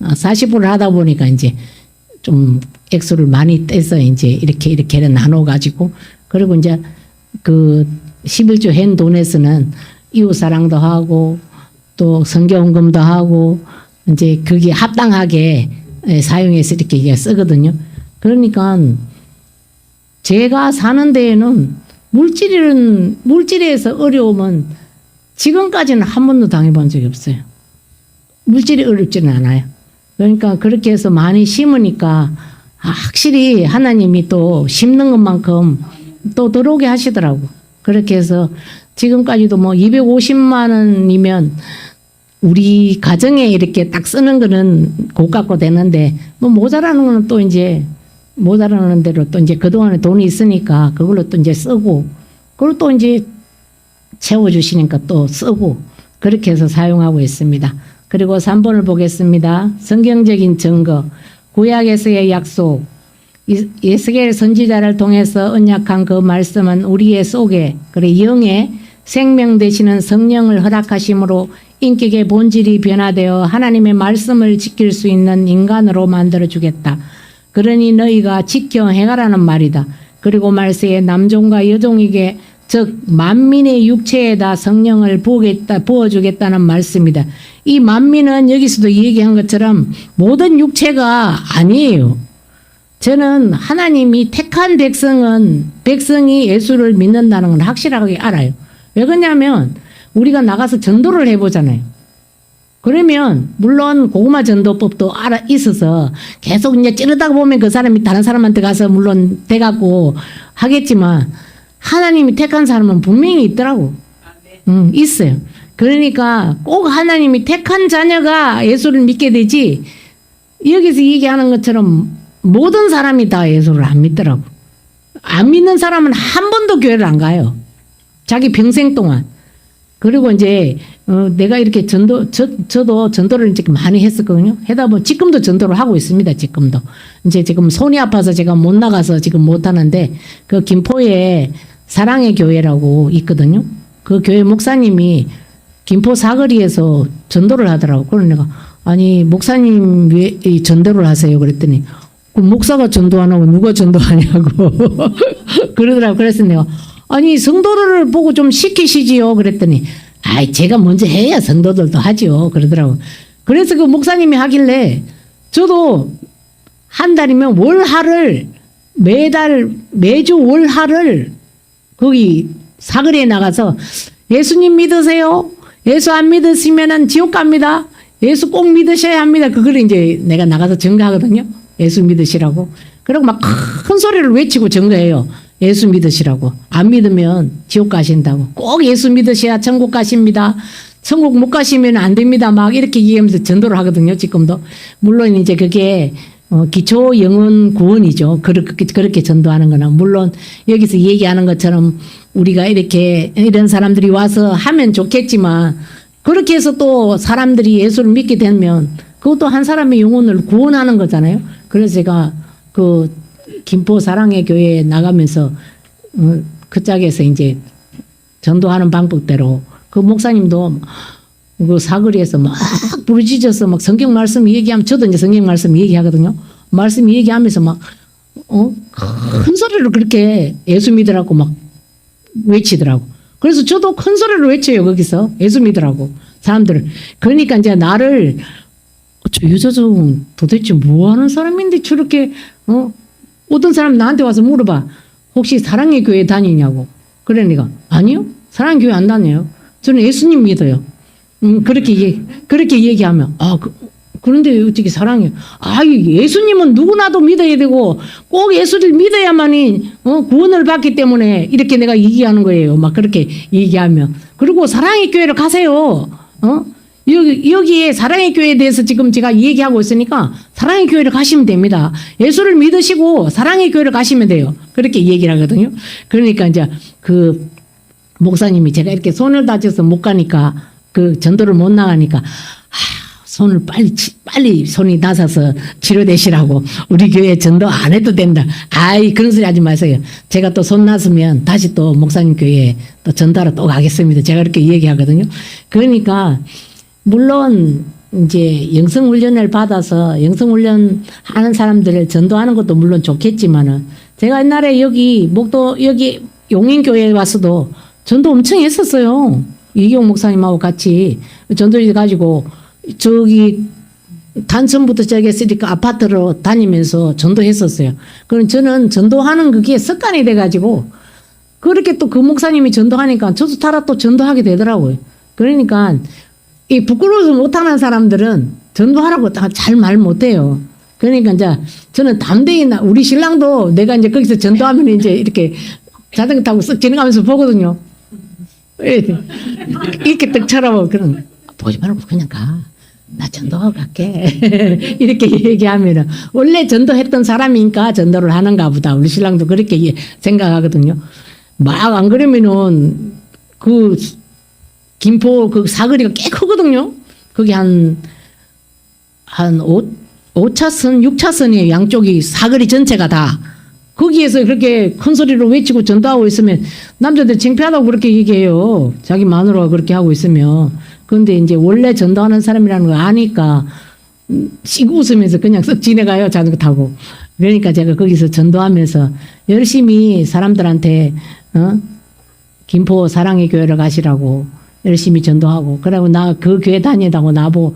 40%를 하다 보니까 이제 좀 액수를 많이 떼서 이제 이렇게 나눠 가지고 그리고 이제 그 11조 한 돈에서는 이웃 사랑도 하고 또 성경헌금도 하고 이제 그게 합당하게 사용해서 이렇게 쓰거든요. 그러니까 제가 사는 데에는 물질에서 어려움은 지금까지는 한 번도 당해본 적이 없어요. 물질이 어렵지는 않아요. 그러니까 그렇게 해서 많이 심으니까 확실히 하나님이 또 심는 것만큼 또 들어오게 하시더라고. 그렇게 해서 지금까지도 뭐 250만 원이면 우리 가정에 이렇게 딱 쓰는 거는 고깝고 되는데 뭐 모자라는 거는 또 이제 모자라는 대로 또 이제 그동안에 돈이 있으니까 그걸로 또 이제 쓰고 그걸 또 이제 채워주시니까 또 쓰고 그렇게 해서 사용하고 있습니다. 그리고 3번을 보겠습니다. 성경적인 증거, 구약에서의 약속, 예스겔 선지자를 통해서 언약한 그 말씀은 우리의 속에 그래 영에 생명 되시는 성령을 허락하심으로 인격의 본질이 변화되어 하나님의 말씀을 지킬 수 있는 인간으로 만들어주겠다. 그러니 너희가 지켜 행하라는 말이다. 그리고 말세에 남종과 여종에게 즉 만민의 육체에다 성령을 부어주겠다는 말씀이다. 이 만민은 여기서도 얘기한 것처럼 모든 육체가 아니에요. 저는 하나님이 택한 백성이 예수를 믿는다는 건 확실하게 알아요. 왜 그러냐면 우리가 나가서 전도를 해보잖아요. 그러면 물론 고구마 전도법도 있어서 계속 이제 찌르다가 보면 그 사람이 다른 사람한테 가서 물론 돼갖고 하겠지만 하나님이 택한 사람은 분명히 있더라고. 있어요. 그러니까 꼭 하나님이 택한 자녀가 예수를 믿게 되지 여기서 얘기하는 것처럼 모든 사람이 다 예수를 안 믿더라고. 안 믿는 사람은 한 번도 교회를 안 가요. 자기 평생 동안. 그리고 이제 내가 이렇게 저도 전도를 이제 많이 했었거든요. 하다 보면 지금도 전도를 하고 있습니다. 지금도 이제 지금 손이 아파서 제가 못 나가서 지금 못 하는데 그 김포에 사랑의 교회라고 있거든요. 그 교회 목사님이 김포 사거리에서 전도를 하더라고. 그래서 내가 아니 목사님 왜 이 전도를 하세요? 그랬더니 그 목사가 전도 안 하고 누가 전도하냐고 그러더라고. 그래서 내가 아니 성도들을 보고 좀 시키시지요. 그랬더니 아이 제가 먼저 해야 성도들도 하죠. 그러더라고. 그래서 그 목사님이 하길래 저도 한 달이면 월하를 매주 월하를 거기 사거리에 나가서 예수님 믿으세요? 예수 안 믿으시면은 지옥 갑니다. 예수 꼭 믿으셔야 합니다. 그걸 이제 내가 나가서 증거하거든요. 예수 믿으시라고. 그리고 막 큰 소리를 외치고 증거해요. 예수 믿으시라고. 안 믿으면 지옥 가신다고. 꼭 예수 믿으셔야 천국 가십니다. 천국 못 가시면 안 됩니다. 막 이렇게 얘기하면서 전도를 하거든요. 지금도. 물론 이제 그게 기초 영혼 구원이죠. 그렇게 전도하는 거나. 물론 여기서 얘기하는 것처럼 우리가 이렇게 이런 사람들이 와서 하면 좋겠지만 그렇게 해서 또 사람들이 예수를 믿게 되면 그것도 한 사람의 영혼을 구원하는 거잖아요. 그래서 제가 그 김포 사랑의 교회에 나가면서 그 짝에서 이제 전도하는 방법대로 그 목사님도 그 사거리에서 막 부르짖어서 막 성경 말씀 얘기하면 저도 이제 성경 말씀 얘기하거든요. 말씀 얘기하면서 막 큰 소리로 그렇게 예수 믿으라고 막 외치더라고. 그래서 저도 큰 소리로 외쳐요. 거기서 예수 믿으라고 사람들을. 그러니까 이제 나를 저 여자는 도대체 뭐 하는 사람인데 저렇게 어떤 사람 나한테 와서 물어봐. 혹시 사랑의 교회 다니냐고. 그래 내가 아니요. 사랑의 교회 안 다녀요. 저는 예수님 믿어요. 그렇게 얘기하면 그런데 어떻게 사랑해요? 예수님은 누구나도 믿어야 되고 꼭 예수를 믿어야만이 구원을 받기 때문에 이렇게 내가 얘기하는 거예요. 막 그렇게 얘기하면. 그리고 사랑의 교회를 가세요. 여기에 사랑의 교회에 대해서 지금 제가 얘기하고 있으니까 사랑의 교회를 가시면 됩니다. 예수를 믿으시고 사랑의 교회를 가시면 돼요. 그렇게 얘기를 하거든요. 그러니까 이제 그 목사님이 제가 이렇게 손을 다쳐서 못 가니까 그 전도를 못 나가니까 손을 빨리 손이 나서서 치료되시라고 우리 교회 전도 안 해도 된다. 그런 소리 하지 마세요. 제가 또 손 났으면 다시 또 목사님 교회에 또 전도하러 또 가겠습니다. 제가 그렇게 얘기하거든요. 그러니까 물론 이제 영성훈련을 받아서 영성훈련 하는 사람들을 전도하는 것도 물론 좋겠지만은 제가 옛날에 여기 목도 여기 용인교회에 와서도 전도 엄청 했었어요. 이경 목사님하고 같이 전도지 가지고 저기 단천부터 저기 쓰니까 아파트로 다니면서 전도했었어요. 그럼 저는 전도하는 그게 습관이 돼가지고 그렇게 또 그 목사님이 전도하니까 저도 따라 또 전도하게 되더라고요. 그러니까 이 부끄러워서 못하는 사람들은 전도하라고 잘 말 못해요. 그러니까 이제 저는 담대히 우리 신랑도 내가 이제 거기서 전도하면 이제 이렇게 자전거 타고 쓱 지나가면서 보거든요. 이렇게 떡 쳐다보고 그런 보지 말고 그냥 가. 나 전도하고 갈게. 이렇게 얘기하면은 원래 전도했던 사람이니까 전도를 하는가 보다. 우리 신랑도 그렇게 생각하거든요. 막 안 그러면은 그 김포 그 사거리가 꽤 크거든요. 거기 한 5차선, 6차선이에요. 양쪽이 사거리 전체가 다. 거기에서 그렇게 큰 소리로 외치고 전도하고 있으면 남자들 창피하다고 그렇게 얘기해요. 자기 마누라가 그렇게 하고 있으면. 그런데 이제 원래 전도하는 사람이라는 걸 아니까 씩 웃으면서 그냥 쓱 지나가요. 자전거 타고. 그러니까 제가 거기서 전도하면서 열심히 사람들한테 김포 사랑의 교회를 가시라고 열심히 전도하고 그러고 나 그 교회 다니다고 나보고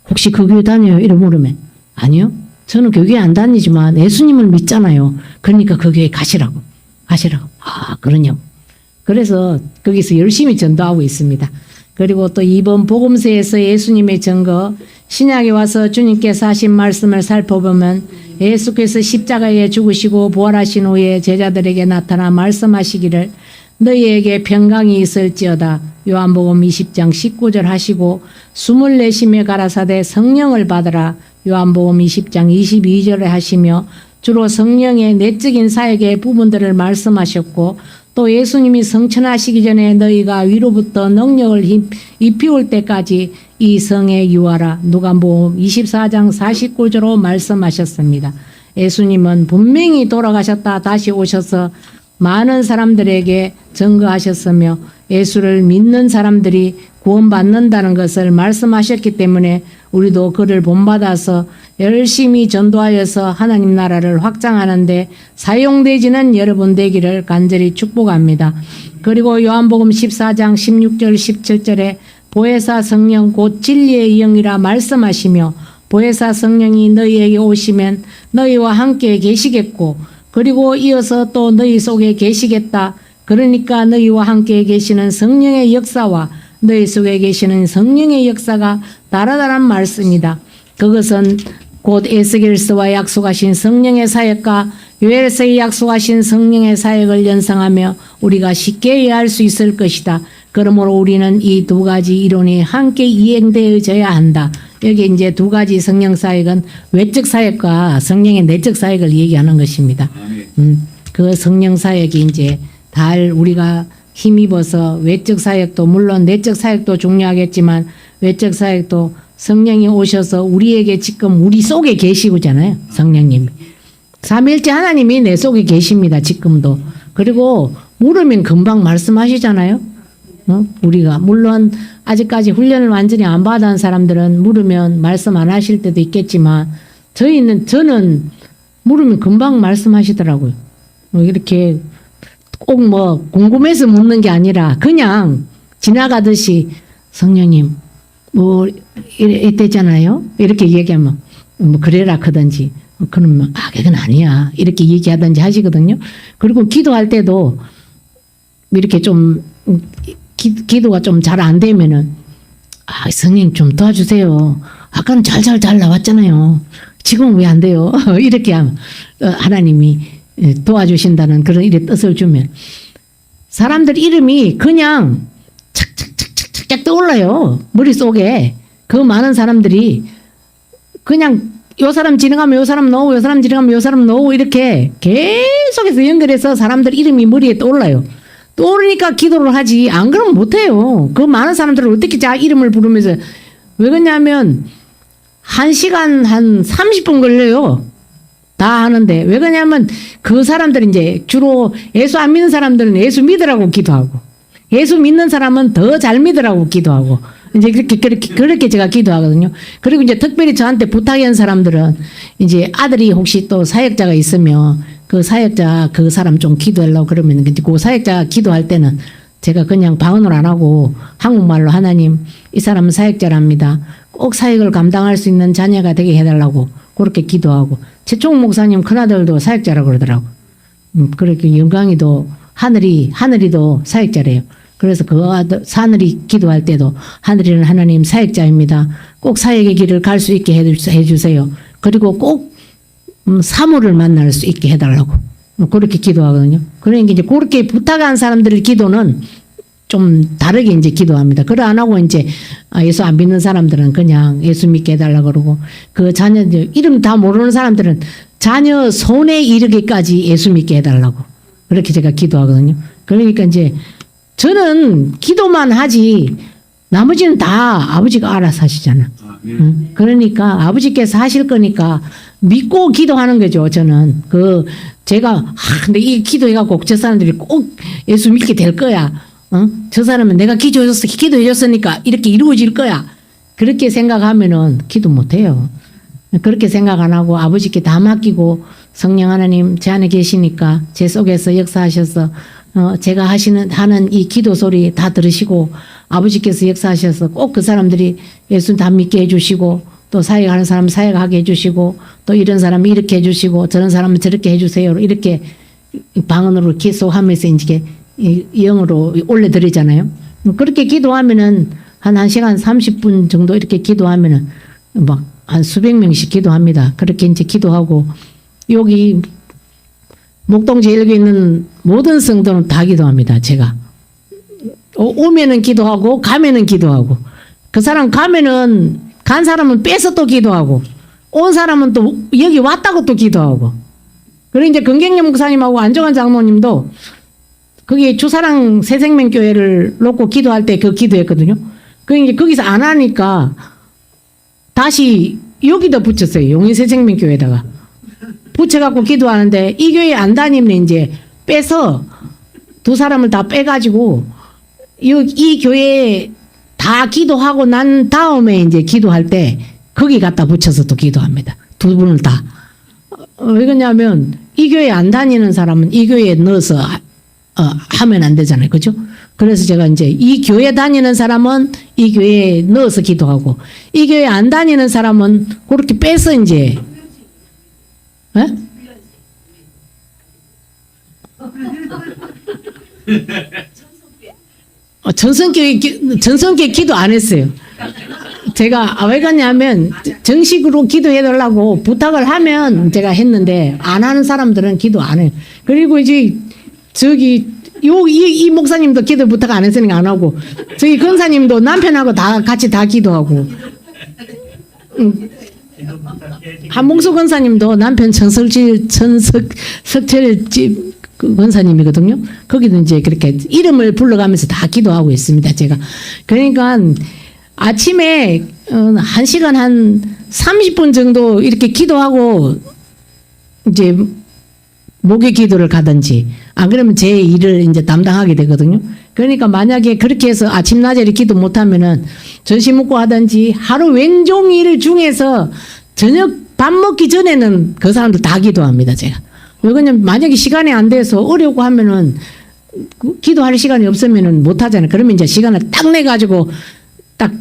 혹시 그 교회 다녀요? 이러 물으면 아니요. 저는 그 교회 안 다니지만 예수님을 믿잖아요. 그러니까 그 교회 가시라고. 아 그러냐고. 그래서 거기서 열심히 전도하고 있습니다. 그리고 또 이번 복음서에서 예수님의 증거 신약에 와서 주님께서 하신 말씀을 살펴보면 예수께서 십자가에 죽으시고 부활하신 후에 제자들에게 나타나 말씀하시기를 너희에게 평강이 있을지어다. 요한복음 20장 19절 하시고 24심에 가라사대 성령을 받으라. 요한복음 20장 22절에 하시며 주로 성령의 내적인 사역의 부분들을 말씀하셨고 또 예수님이 성천하시기 전에 너희가 위로부터 능력을 입히올 때까지 이 성에 유하라. 누가복음 24장 49절로 말씀하셨습니다. 예수님은 분명히 돌아가셨다 다시 오셔서 많은 사람들에게 증거하셨으며 예수를 믿는 사람들이 구원받는다는 것을 말씀하셨기 때문에 우리도 그를 본받아서 열심히 전도하여서 하나님 나라를 확장하는데 사용되지는 여러분 되기를 간절히 축복합니다. 그리고 요한복음 14장 16절 17절에 보혜사 성령 곧 진리의 영이라 말씀하시며 보혜사 성령이 너희에게 오시면 너희와 함께 계시겠고 그리고 이어서 또 너희 속에 계시겠다. 그러니까 너희와 함께 계시는 성령의 역사와 너희 속에 계시는 성령의 역사가 다르다는 말씀이다. 그것은 곧 에스겔서와 약속하신 성령의 사역과 요엘서에 약속하신 성령의 사역을 연상하며 우리가 쉽게 이해할 수 있을 것이다. 그러므로 우리는 이 두 가지 이론이 함께 이행되어져야 한다. 여기 이제 두 가지 성령 사역은 외적 사역과 성령의 내적 사역을 얘기하는 것입니다. 그 성령 사역이 이제 달 우리가 힘입어서 외적 사역도 물론 내적 사역도 중요하겠지만 외적 사역도 성령이 오셔서 우리에게 지금 우리 속에 계시고잖아요. 성령님이. 삼위일체 하나님이 내 속에 계십니다. 지금도. 그리고 물으면 금방 말씀하시잖아요. 우리가 물론 아직까지 훈련을 완전히 안 받은 사람들은 물으면 말씀 안 하실 때도 있겠지만 저는 물으면 금방 말씀하시더라고요. 이렇게 꼭 뭐 궁금해서 묻는 게 아니라 그냥 지나가듯이 성령님 뭐 이때잖아요. 이렇게 얘기하면 뭐 그래라 하든지 그러면 그건 아니야 이렇게 얘기하든지 하시거든요. 그리고 기도할 때도 이렇게 좀 기도가 좀 잘 안 되면은 성령님 좀 도와주세요. 아까는 잘 나왔잖아요. 지금은 왜 안 돼요? 이렇게 하면 하나님이 도와주신다는 그런 일의 뜻을 주면 사람들 이름이 그냥 착착착착착 떠올라요. 머릿속에 그 많은 사람들이 그냥 요 사람 지나가면 요 사람 나오고 요 사람 지나가면 요 사람 나오고 이렇게 계속해서 연결해서 사람들 이름이 머리에 떠올라요. 떠오르니까 기도를 하지 안 그러면 못해요. 그 많은 사람들을 어떻게 자기 이름을 부르면서 왜 그러냐면 1시간 한 30분 걸려요. 다 하는데 왜 그러냐면 그 사람들이 이제 주로 예수 안 믿는 사람들은 예수 믿으라고 기도하고 예수 믿는 사람은 더 잘 믿으라고 기도하고 이제 그렇게 제가 기도하거든요. 그리고 이제 특별히 저한테 부탁한 사람들은 이제 아들이 혹시 또 사역자가 있으면 그 사역자 그 사람 좀 기도하려고 그러면 그 사역자 기도할 때는 제가 그냥 방언을 안 하고 한국말로 하나님 이 사람은 사역자랍니다. 꼭 사역을 감당할 수 있는 자녀가 되게 해달라고 그렇게 기도하고 최종 목사님 큰아들도 사역자라고 그러더라고. 그렇게 영광이도 하늘이도 사역자래요. 그래서 그 하늘이 기도할 때도 하늘이는 하나님 사역자입니다. 꼭 사역의 길을 갈 수 있게 해주세요. 그리고 꼭 사물을 만날 수 있게 해달라고 그렇게 기도하거든요. 그러니까 이제 그렇게 부탁한 사람들의 기도는 좀 다르게 이제 기도합니다. 그래 안 하고 이제 예수 안 믿는 사람들은 그냥 예수 믿게 해달라 그러고 그 자녀들 이름 다 모르는 사람들은 자녀 손에 이르기까지 예수 믿게 해달라고 그렇게 제가 기도하거든요. 그러니까 이제 저는 기도만 하지 나머지는 다 아버지가 알아서 하시잖아. 응? 그러니까 아버지께서 하실 거니까 믿고 기도하는 거죠. 저는 제가 근데 이 기도해갖고 저 사람들이 꼭 예수 믿게 될 거야. 저 사람은 내가 기도해줬으니까 이렇게 이루어질 거야. 그렇게 생각하면은 기도 못해요. 그렇게 생각 안 하고 아버지께 다 맡기고 성령 하나님 제 안에 계시니까 제 속에서 역사하셔서 제가 하는 이 기도 소리 다 들으시고 아버지께서 역사하셔서 꼭 그 사람들이 예수 다 믿게 해주시고 또 사역하는 사람 사역하게 해주시고 또 이런 사람은 이렇게 해주시고 저런 사람은 저렇게 해주세요. 이렇게 방언으로 계속하면서 이제 영으로 올려드리잖아요. 그렇게 기도하면은 한 1시간 30분 정도 이렇게 기도하면은 막 한 수백 명씩 기도합니다. 그렇게 이제 기도하고 여기 목동제일교에 있는 모든 성도는 다 기도합니다. 제가 오면은 기도하고 가면은 기도하고 그 사람 가면은 간 사람은 빼서 또 기도하고 온 사람은 또 여기 왔다고 또 기도하고 그리고 이제 건경련 목사님하고 안정환 장로님도 거기 주사랑 새생명교회를 놓고 기도할 때 그 기도했거든요. 그 이제 거기서 안 하니까 다시 여기다 붙였어요. 용인새생명교회에다가 붙여갖고 기도하는데 이 교회 안 다니면 이제 빼서 두 사람을 다 빼가지고 이 교회에 다 기도하고 난 다음에 이제 기도할 때 거기 갖다 붙여서 또 기도합니다. 두 분을 다. 왜 그러냐면 이 교회 안 다니는 사람은 이 교회에 넣어서 하면 안 되잖아요. 그죠? 그래서 제가 이제 이 교회 다니는 사람은 이 교회에 넣어서 기도하고 이 교회 안 다니는 사람은 그렇게 빼서 이제 전성교회 기도 안 했어요. 제가 왜 그러냐면 정식으로 기도해달라고 부탁을 하면 제가 했는데 안 하는 사람들은 기도 안 해요. 그리고 이제 이 목사님도 기도 부탁 안 했으니까 안 하고 저기 권사님도 남편하고 같이 다 기도하고 한봉수 권사님도 남편 천석철 권사님이거든요. 거기도 이제 그렇게 이름을 불러가면서 다 기도하고 있습니다. 제가 그러니까 아침에 1시간 한 30분 정도 이렇게 기도하고 이제 목요 기도를 가든지 안 그러면 제 일을 이제 담당하게 되거든요. 그러니까 만약에 그렇게 해서 아침 낮에 기도 못하면은 점심 먹고 하든지 하루 왼종일 중에서 저녁 밥 먹기 전에는 그 사람들 다 기도합니다. 제가. 왜 그러냐면 만약에 시간이 안 돼서 어려고 하면은 기도할 시간이 없으면은 못 하잖아요. 그러면 이제 시간을 딱 내 가지고 딱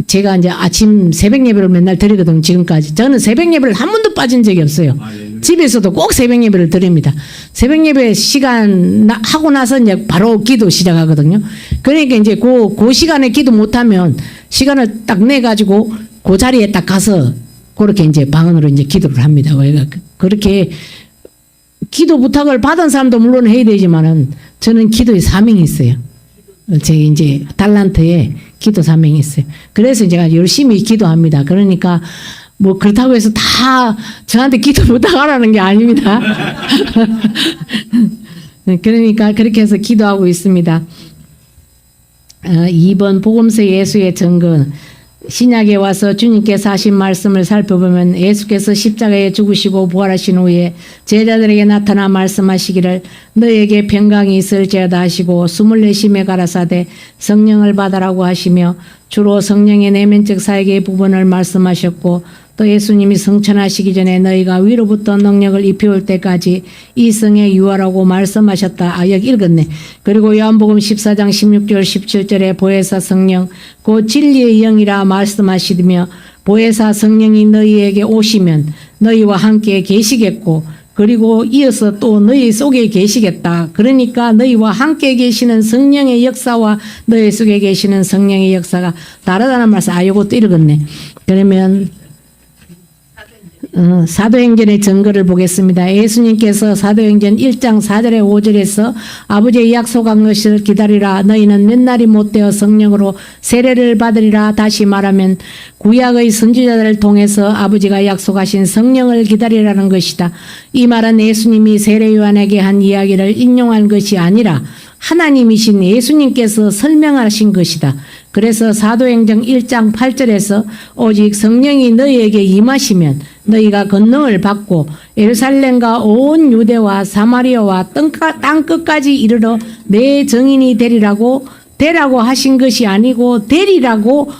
제가 이제 아침 새벽 예배를 맨날 드리거든요. 지금까지 저는 새벽 예배를 한 번도 빠진 적이 없어요. 집에서도 꼭 새벽 예배를 드립니다. 새벽 예배 시간 하고 나서 이제 바로 기도 시작하거든요. 그러니까 이제 그 시간에 기도 못하면 시간을 딱 내 가지고 그 자리에 딱 가서 그렇게 이제 방언으로 이제 기도를 합니다. 그렇게 기도 부탁을 받은 사람도 물론 해야 되지만은 저는 기도의 사명이 있어요. 제 이제 달란트에 기도 사명이 있어요. 그래서 제가 열심히 기도합니다. 그러니까 뭐 그렇다고 해서 다 저한테 기도 부탁하라는 게 아닙니다. 그러니까 그렇게 해서 기도하고 있습니다. 2번 복음서 예수의 증거. 신약에 와서 주님께서 하신 말씀을 살펴보면 예수께서 십자가에 죽으시고 부활하신 후에 제자들에게 나타나 말씀하시기를 너에게 평강이 있을지어다 하시고 숨을 내쉬며 가라사대 성령을 받으라고 하시며 주로 성령의 내면적 사역의 부분을 말씀하셨고 또 예수님이 성천하시기 전에 너희가 위로부터 능력을 입혀올 때까지 이 성에 유하라고 말씀하셨다. 여기 읽었네. 그리고 요한복음 14장 16절 17절에 보혜사 성령 곧 진리의 영이라 말씀하시며 보혜사 성령이 너희에게 오시면 너희와 함께 계시겠고 그리고 이어서 또 너희 속에 계시겠다. 그러니까 너희와 함께 계시는 성령의 역사와 너희 속에 계시는 성령의 역사가 다르다는 말씀. 요것도 읽었네. 그러면 사도행전의 증거를 보겠습니다. 예수님께서 사도행전 1장 4절에 5절에서 아버지의 약속한 것을 기다리라. 너희는 몇 날이 못되어 성령으로 세례를 받으리라. 다시 말하면 구약의 선지자들을 통해서 아버지가 약속하신 성령을 기다리라는 것이다. 이 말은 예수님이 세례 요한에게 한 이야기를 인용한 것이 아니라 하나님이신 예수님께서 설명하신 것이다. 그래서 사도행전 1장 8절에서 오직 성령이 너희에게 임하시면 너희가 권능을 받고 예루살렘과 온 유대와 사마리아와 땅 끝까지 이르러 내 증인이 되라고 하신 것이 아니고 되리라고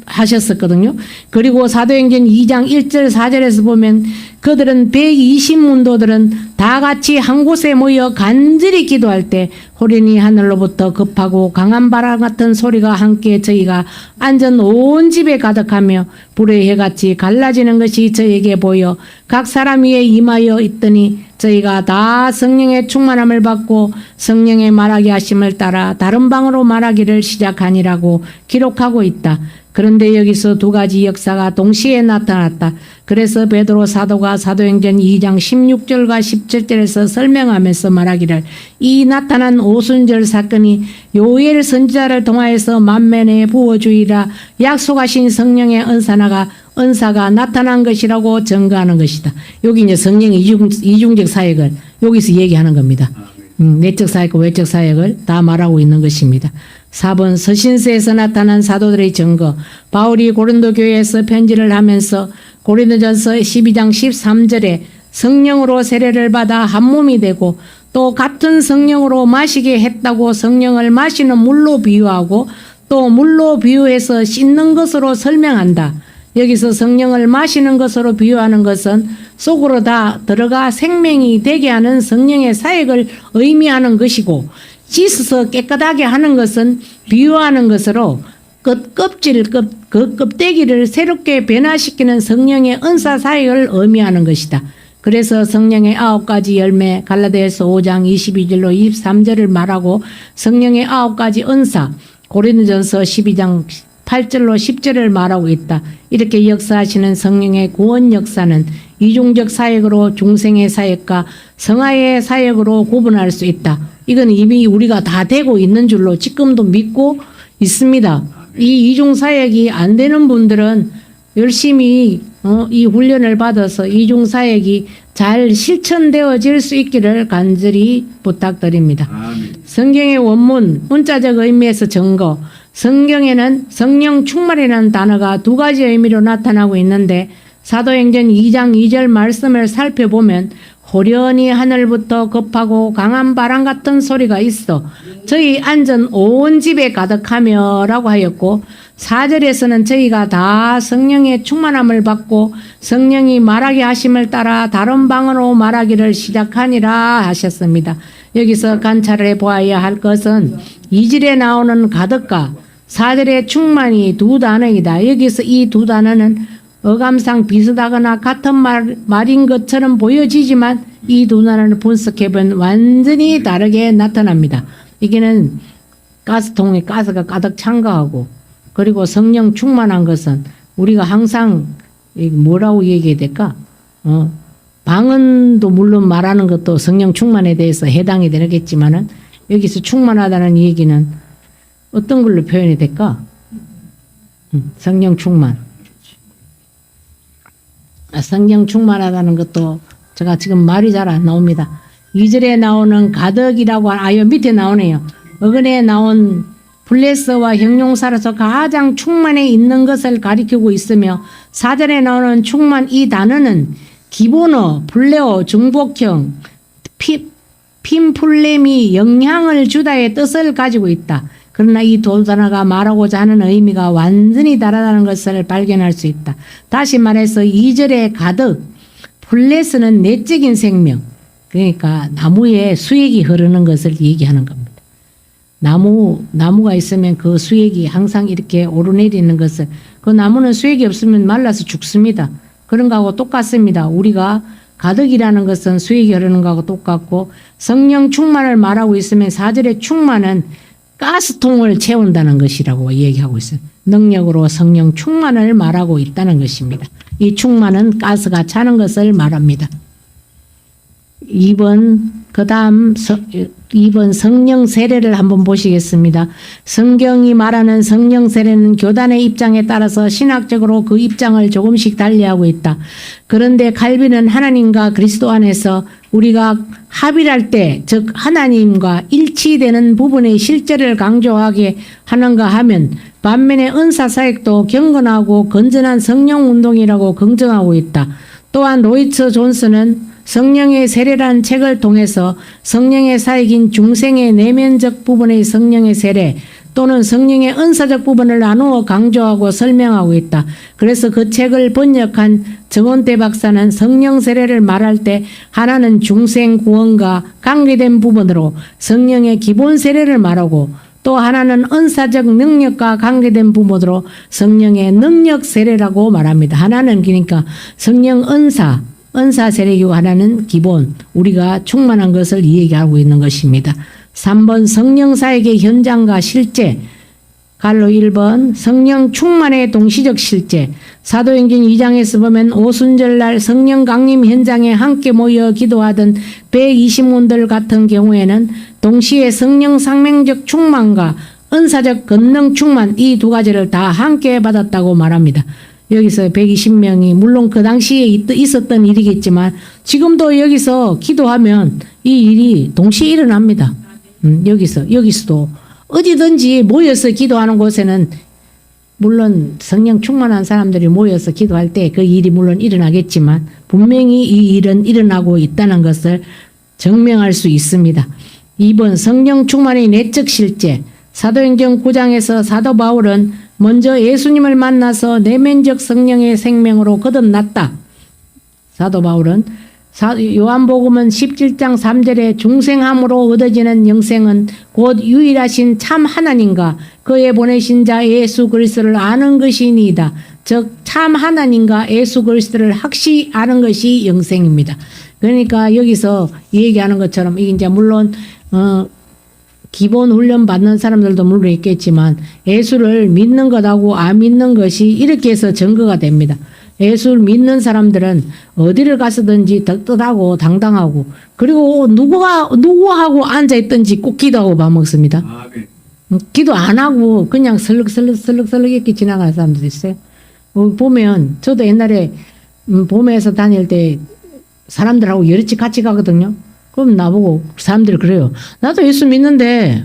하셨었거든요. 그리고 사도행전 2장 1절 4절에서 보면 그들은 120문도들은 다 같이 한 곳에 모여 간절히 기도할 때 호련히 하늘로부터 급하고 강한 바람 같은 소리가 함께 저희가 앉은 온 집에 가득하며 불의 해같이 갈라지는 것이 저에게 보여 각 사람 위에 임하여 있더니 저희가 다 성령의 충만함을 받고 성령의 말하게 하심을 따라 다른 방으로 말하기를 시작하니라고 기록하고 있다. 그런데 여기서 두 가지 역사가 동시에 나타났다. 그래서 베드로 사도가 사도행전 2장 16절과 17절에서 설명하면서 말하기를 이 나타난 오순절 사건이 요엘 선지자를 통하여서 만면에 부어주이라 약속하신 성령의 은사가 나타난 것이라고 증거하는 것이다. 여기 이제 성령의 이중적 사역을 여기서 얘기하는 겁니다. 내적 사역과 외적 사역을 다 말하고 있는 것입니다. 4번 서신서에서 나타난 사도들의 증거. 바울이 고린도 교회에서 편지를 하면서 고린도전서 12장 13절에 성령으로 세례를 받아 한 몸이 되고 또 같은 성령으로 마시게 했다고 성령을 마시는 물로 비유하고 또 물로 비유해서 씻는 것으로 설명한다. 여기서 성령을 마시는 것으로 비유하는 것은 속으로 다 들어가 생명이 되게 하는 성령의 사역을 의미하는 것이고 씻어서 깨끗하게 하는 것은 비유하는 것으로 그 껍데기를 새롭게 변화시키는 성령의 은사 사역을 의미하는 것이다. 그래서 성령의 9가지 열매 갈라디아서 5장 22절로 23절을 말하고 성령의 9가지 은사 고린도전서 12장 8절로 10절을 말하고 있다. 이렇게 역사하시는 성령의 구원 역사는 이중적 사역으로 중생의 사역과 성화의 사역으로 구분할 수 있다. 이건 이미 우리가 다 되고 있는 줄로 지금도 믿고 있습니다. 이 이중 사역이 안 되는 분들은 열심히 이 훈련을 받아서 이중 사역이 잘 실천되어질 수 있기를 간절히 부탁드립니다. 성경의 원문 문자적 의미에서 증거. 성경에는 성령 충만이라는 단어가 두 가지 의미로 나타나고 있는데 사도행전 2장 2절 말씀을 살펴보면 호련히 하늘부터 급하고 강한 바람 같은 소리가 있어 저희 앉은 온 집에 가득하며 라고 하였고 4절에서는 저희가 다 성령의 충만함을 받고 성령이 말하게 하심을 따라 다른 방언으로 말하기를 시작하니라 하셨습니다. 여기서 관찰을 해보아야 할 것은 2절에 나오는 가득과 4절의 충만이 두 단어이다. 여기서 이 두 단어는 어감상 비슷하거나 같은 말인 것처럼 보여지지만 이 두 단어를 분석해보면 완전히 다르게 나타납니다. 이게는 가스통에 가스가 가득 찬 거하고 그리고 성령 충만한 것은 우리가 항상 뭐라고 얘기해야 될까? 방언도 물론 말하는 것도 성령 충만에 대해서 해당이 되겠지만은 여기서 충만하다는 얘기는 어떤 걸로 표현이 될까? 성령 충만. 성령 충만하다는 것도 제가 지금 말이 잘 안 나옵니다. 2절에 나오는 가득이라고 요 밑에 나오네요. 어근에 나온 블레스와 형용사로서 가장 충만해 있는 것을 가리키고 있으며 4절에 나오는 충만 이 단어는 기본어, 플레어, 중복형, 핀플렘이 영향을 주다의 뜻을 가지고 있다. 그러나 이 두 단어가 말하고자 하는 의미가 완전히 다르다는 것을 발견할 수 있다. 다시 말해서 2절에 가득 플레스는 내적인 생명, 그러니까 나무에 수액이 흐르는 것을 얘기하는 겁니다. 나무가 있으면 그 수액이 항상 이렇게 오르내리는 것을, 그 나무는 수액이 없으면 말라서 죽습니다. 그런 거하고 똑같습니다. 우리가 가득이라는 것은 수액이 흐르는 거하고 똑같고, 성령 충만을 말하고 있으면 4절의 충만은 가스통을 채운다는 것이라고 얘기하고 있어요. 능력으로 성령 충만을 말하고 있다는 것입니다. 이 충만은 가스가 차는 것을 말합니다. 2번 성령 세례를 한번 보시겠습니다. 성경이 말하는 성령 세례는 교단의 입장에 따라서 신학적으로 그 입장을 조금씩 달리하고 있다. 그런데 칼빈은 하나님과 그리스도 안에서 우리가 합일할 때, 즉 하나님과 일치되는 부분의 실제를 강조하게 하는가 하면, 반면에 은사 사역도 경건하고 건전한 성령 운동이라고 긍정하고 있다. 또한 로이츠 존슨은 성령의 세례란 책을 통해서 성령의 사역인 중생의 내면적 부분의 성령의 세례 또는 성령의 은사적 부분을 나누어 강조하고 설명하고 있다. 그래서 그 책을 번역한 정원대 박사는 성령 세례를 말할 때 하나는 중생 구원과 관계된 부분으로 성령의 기본 세례를 말하고, 또 하나는 은사적 능력과 관계된 부분으로 성령의 능력 세례라고 말합니다. 하나는 그러니까 성령 은사 세례이고, 하나는 기본, 우리가 충만한 것을 얘기하고 있는 것입니다. 3번 성령 사역의 현장과 실제, 갈로 1번 성령 충만의 동시적 실제. 사도행전 2장에서 보면 오순절날 성령 강림 현장에 함께 모여 기도하던 120문들 같은 경우에는 동시에 성령 상명적 충만과 은사적 권능 충만, 이 두 가지를 다 함께 받았다고 말합니다. 여기서 120명이 물론 그 당시에 있었던 일이겠지만 지금도 여기서 기도하면 이 일이 동시에 일어납니다. 여기서도 어디든지 모여서 기도하는 곳에는 물론 성령 충만한 사람들이 모여서 기도할 때 그 일이 물론 일어나겠지만 분명히 이 일은 일어나고 있다는 것을 증명할 수 있습니다. 2번 성령 충만의 내적 실제. 사도행전 9장에서 사도 바울은 먼저 예수님을 만나서 내면적 성령의 생명으로 거듭났다. 사도 바울은 요한복음은 17장 3절에 중생함으로 얻어지는 영생은 곧 유일하신 참 하나님과 그의 보내신 자 예수 그리스도를 아는 것이니이다. 즉 참 하나님과 예수 그리스도를 확실히 아는 것이 영생입니다. 그러니까 여기서 얘기하는 것처럼 이게 이제 물론 기본 훈련 받는 사람들도 물론 있겠지만 예수를 믿는 것하고 안 믿는 것이 이렇게 해서 증거가 됩니다. 예수를 믿는 사람들은 어디를 가서든지 떳떳하고 당당하고, 그리고 누구하고 앉아있든지 꼭 기도하고 밥 먹습니다. 기도 안 하고 그냥 설렁설렁 이렇게 지나가는 사람들도 있어요. 보면 저도 옛날에 봄에서 다닐 때 사람들하고 여러 집 같이 가거든요. 그럼 나보고 사람들이 그래요. 나도 예수 믿는데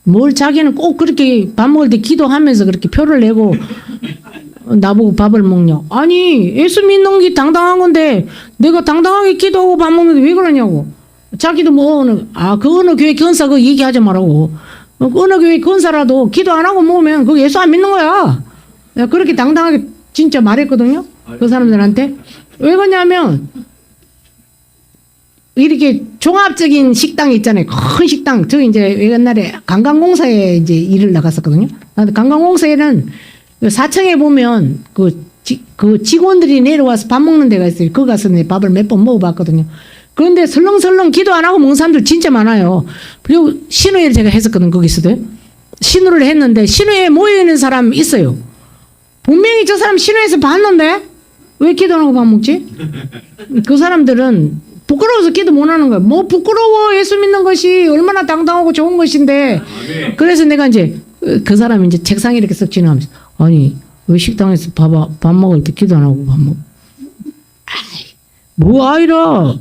뭘 자기는 꼭 그렇게 밥 먹을 때 기도하면서 그렇게 표를 내고 나보고 밥을 먹냐. 아니 예수 믿는 게 당당한 건데 내가 당당하게 기도하고 밥 먹는데 왜 그러냐고. 자기도 뭐 그 어느 교회 권사 그거 얘기하지 말라고. 어느 교회 권사라도 기도 안 하고 먹으면 그거 예수 안 믿는 거야. 내가 그렇게 당당하게 진짜 말했거든요. 그 사람들한테. 왜 그러냐면 이렇게 종합적인 식당 있잖아요. 큰 식당. 저 이제 옛날에 관광공사에 이제 일을 나갔었거든요. 관광공사에는 4층에 보면 그 직원들이 내려와서 밥 먹는 데가 있어요. 거기 가서 내 밥을 몇 번 먹어봤거든요. 그런데 설렁설렁 기도 안 하고 먹는 사람들 진짜 많아요. 그리고 신우회를 제가 했었거든, 거기서도. 신우를 했는데 신우회에 모여있는 사람 있어요. 분명히 저 사람 신우회에서 봤는데 왜 기도 안 하고 밥 먹지? 그 사람들은 부끄러워서 기도 못 하는 거예요. 뭐 부끄러워. 예수 믿는 것이 얼마나 당당하고 좋은 것인데. 그래서 내가 이제 그 사람이 이제 책상에 이렇게 쓱 지나가면서 아니 왜 식당에서 밥 먹을 때 기도 안 하고 밥 먹어? 뭐 아이라.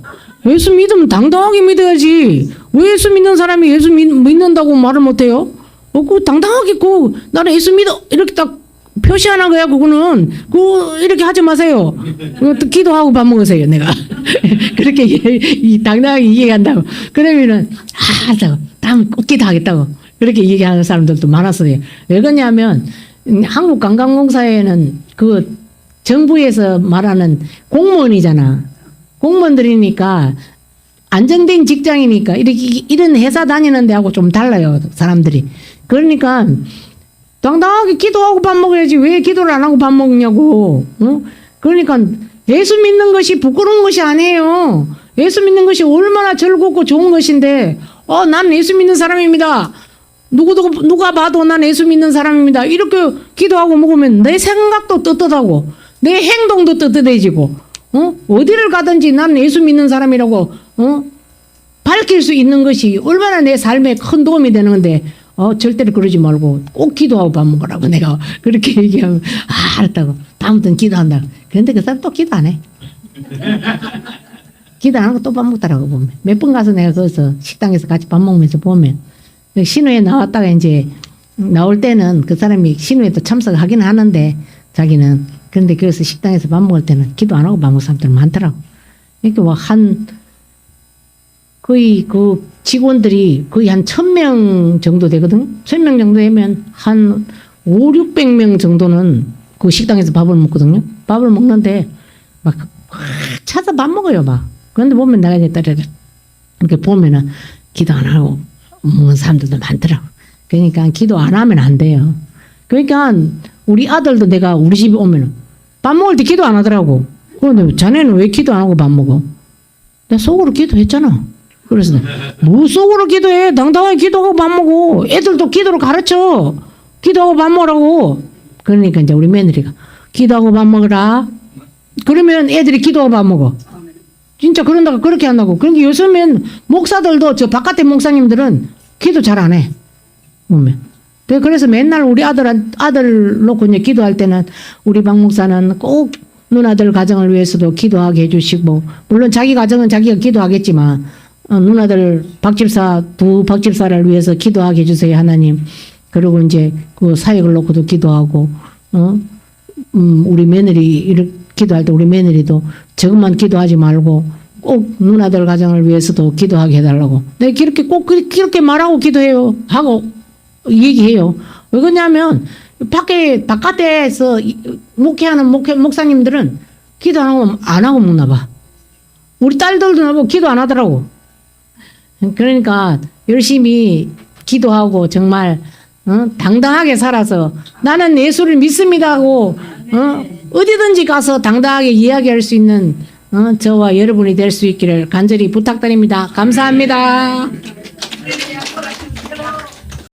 예수 믿으면 당당하게 믿어야지. 왜 예수 믿는 사람이 예수 믿는다고 말을 못해요? 그 당당하게 나는 예수 믿어 이렇게 딱 표시하는 거야. 그거는 이렇게 하지 마세요. 기도하고 밥 먹으세요. 내가 그렇게 당당하게 이해한다고. 그러면은 다음 꼭 기도하겠다고. 그렇게 얘기하는 사람들도 많았어요. 왜 그러냐면 한국관광공사에는 그 정부에서 말하는 공무원이잖아. 공무원들이니까 안정된 직장이니까 이런 회사 다니는 데하고 좀 달라요, 사람들이. 그러니까 당당하게 기도하고 밥 먹어야지 왜 기도를 안 하고 밥 먹냐고. 어? 그러니까 예수 믿는 것이 부끄러운 것이 아니에요. 예수 믿는 것이 얼마나 즐겁고 좋은 것인데, 난 예수 믿는 사람입니다. 누가 봐도 난 예수 믿는 사람입니다. 이렇게 기도하고 먹으면 내 생각도 떳떳하고 내 행동도 떳떳해지고, 어디를 가든지 난 예수 믿는 사람이라고 밝힐 수 있는 것이 얼마나 내 삶에 큰 도움이 되는 건데, 절대로 그러지 말고 꼭 기도하고 밥 먹으라고 내가 그렇게 얘기하면, 알았다고. 다음부터는 기도한다고. 그런데 그 사람 또 기도 안 해. 기도 안 하고 또 밥 먹더라고, 보면. 몇 번 가서 내가 거기서 식당에서 같이 밥 먹으면서 보면, 신호에 나왔다가 이제 나올 때는 그 사람이 신호에도 참석하긴 하는데, 자기는. 그런데 그래서 식당에서 밥 먹을 때는 기도 안 하고 밥 먹는 사람들 많더라고. 그러니까 뭐 거의 그 직원들이 거의 한 1,000명 정도 되거든. 1,000명 정도 되면 한 500~600명 정도는 그 식당에서 밥을 먹거든요. 밥을 먹는데 막 찾아 밥 먹어요, 막. 그런데 보면 내가 이제 따라 이렇게 보면은 기도 안 하고 먹는 사람들도 많더라고. 그러니까 기도 안 하면 안 돼요. 그러니까 우리 아들도 내가 우리 집에 오면은 밥 먹을 때 기도 안 하더라고. 그런데 자네는 왜 기도 안 하고 밥 먹어? 내가 속으로 기도했잖아. 그래서 뭐 속으로 기도해? 당당하게 기도하고 밥 먹어. 애들도 기도를 가르쳐. 기도하고 밥 먹으라고. 그러니까 이제 우리 며느리가 기도하고 밥 먹으라. 그러면 애들이 기도하고 밥 먹어. 진짜 그런다고 그렇게 한다고. 그러니까 요즘엔 목사들도 저 바깥에 목사님들은 기도 잘 안 해. 보면. 그래서 맨날 우리 아들 놓고 이제 기도할 때는 우리 박 목사는 꼭 누나들 가정을 위해서도 기도하게 해주시고, 물론 자기 가정은 자기가 기도하겠지만, 누나들 두 박집사를 위해서 기도하게 해주세요, 하나님. 그리고 이제 그 사역을 놓고도 기도하고, 우리 며느리 이렇게 기도할 때 우리 며느리도 저것만 기도하지 말고 꼭 누나들 가정을 위해서도 기도하게 해달라고. 내가 그렇게 꼭 그렇게 말하고 기도해요. 하고 얘기해요. 왜 그러냐면 바깥에서 목회하는 목사님들은 기도 안 하고 먹나 봐. 우리 딸들도 나보고 기도 안 하더라고. 그러니까 열심히 기도하고 정말 당당하게 살아서 나는 예수를 믿습니다 하고 어디든지 가서 당당하게 이야기할 수 있는 저와 여러분이 될 수 있기를 간절히 부탁드립니다. 감사합니다.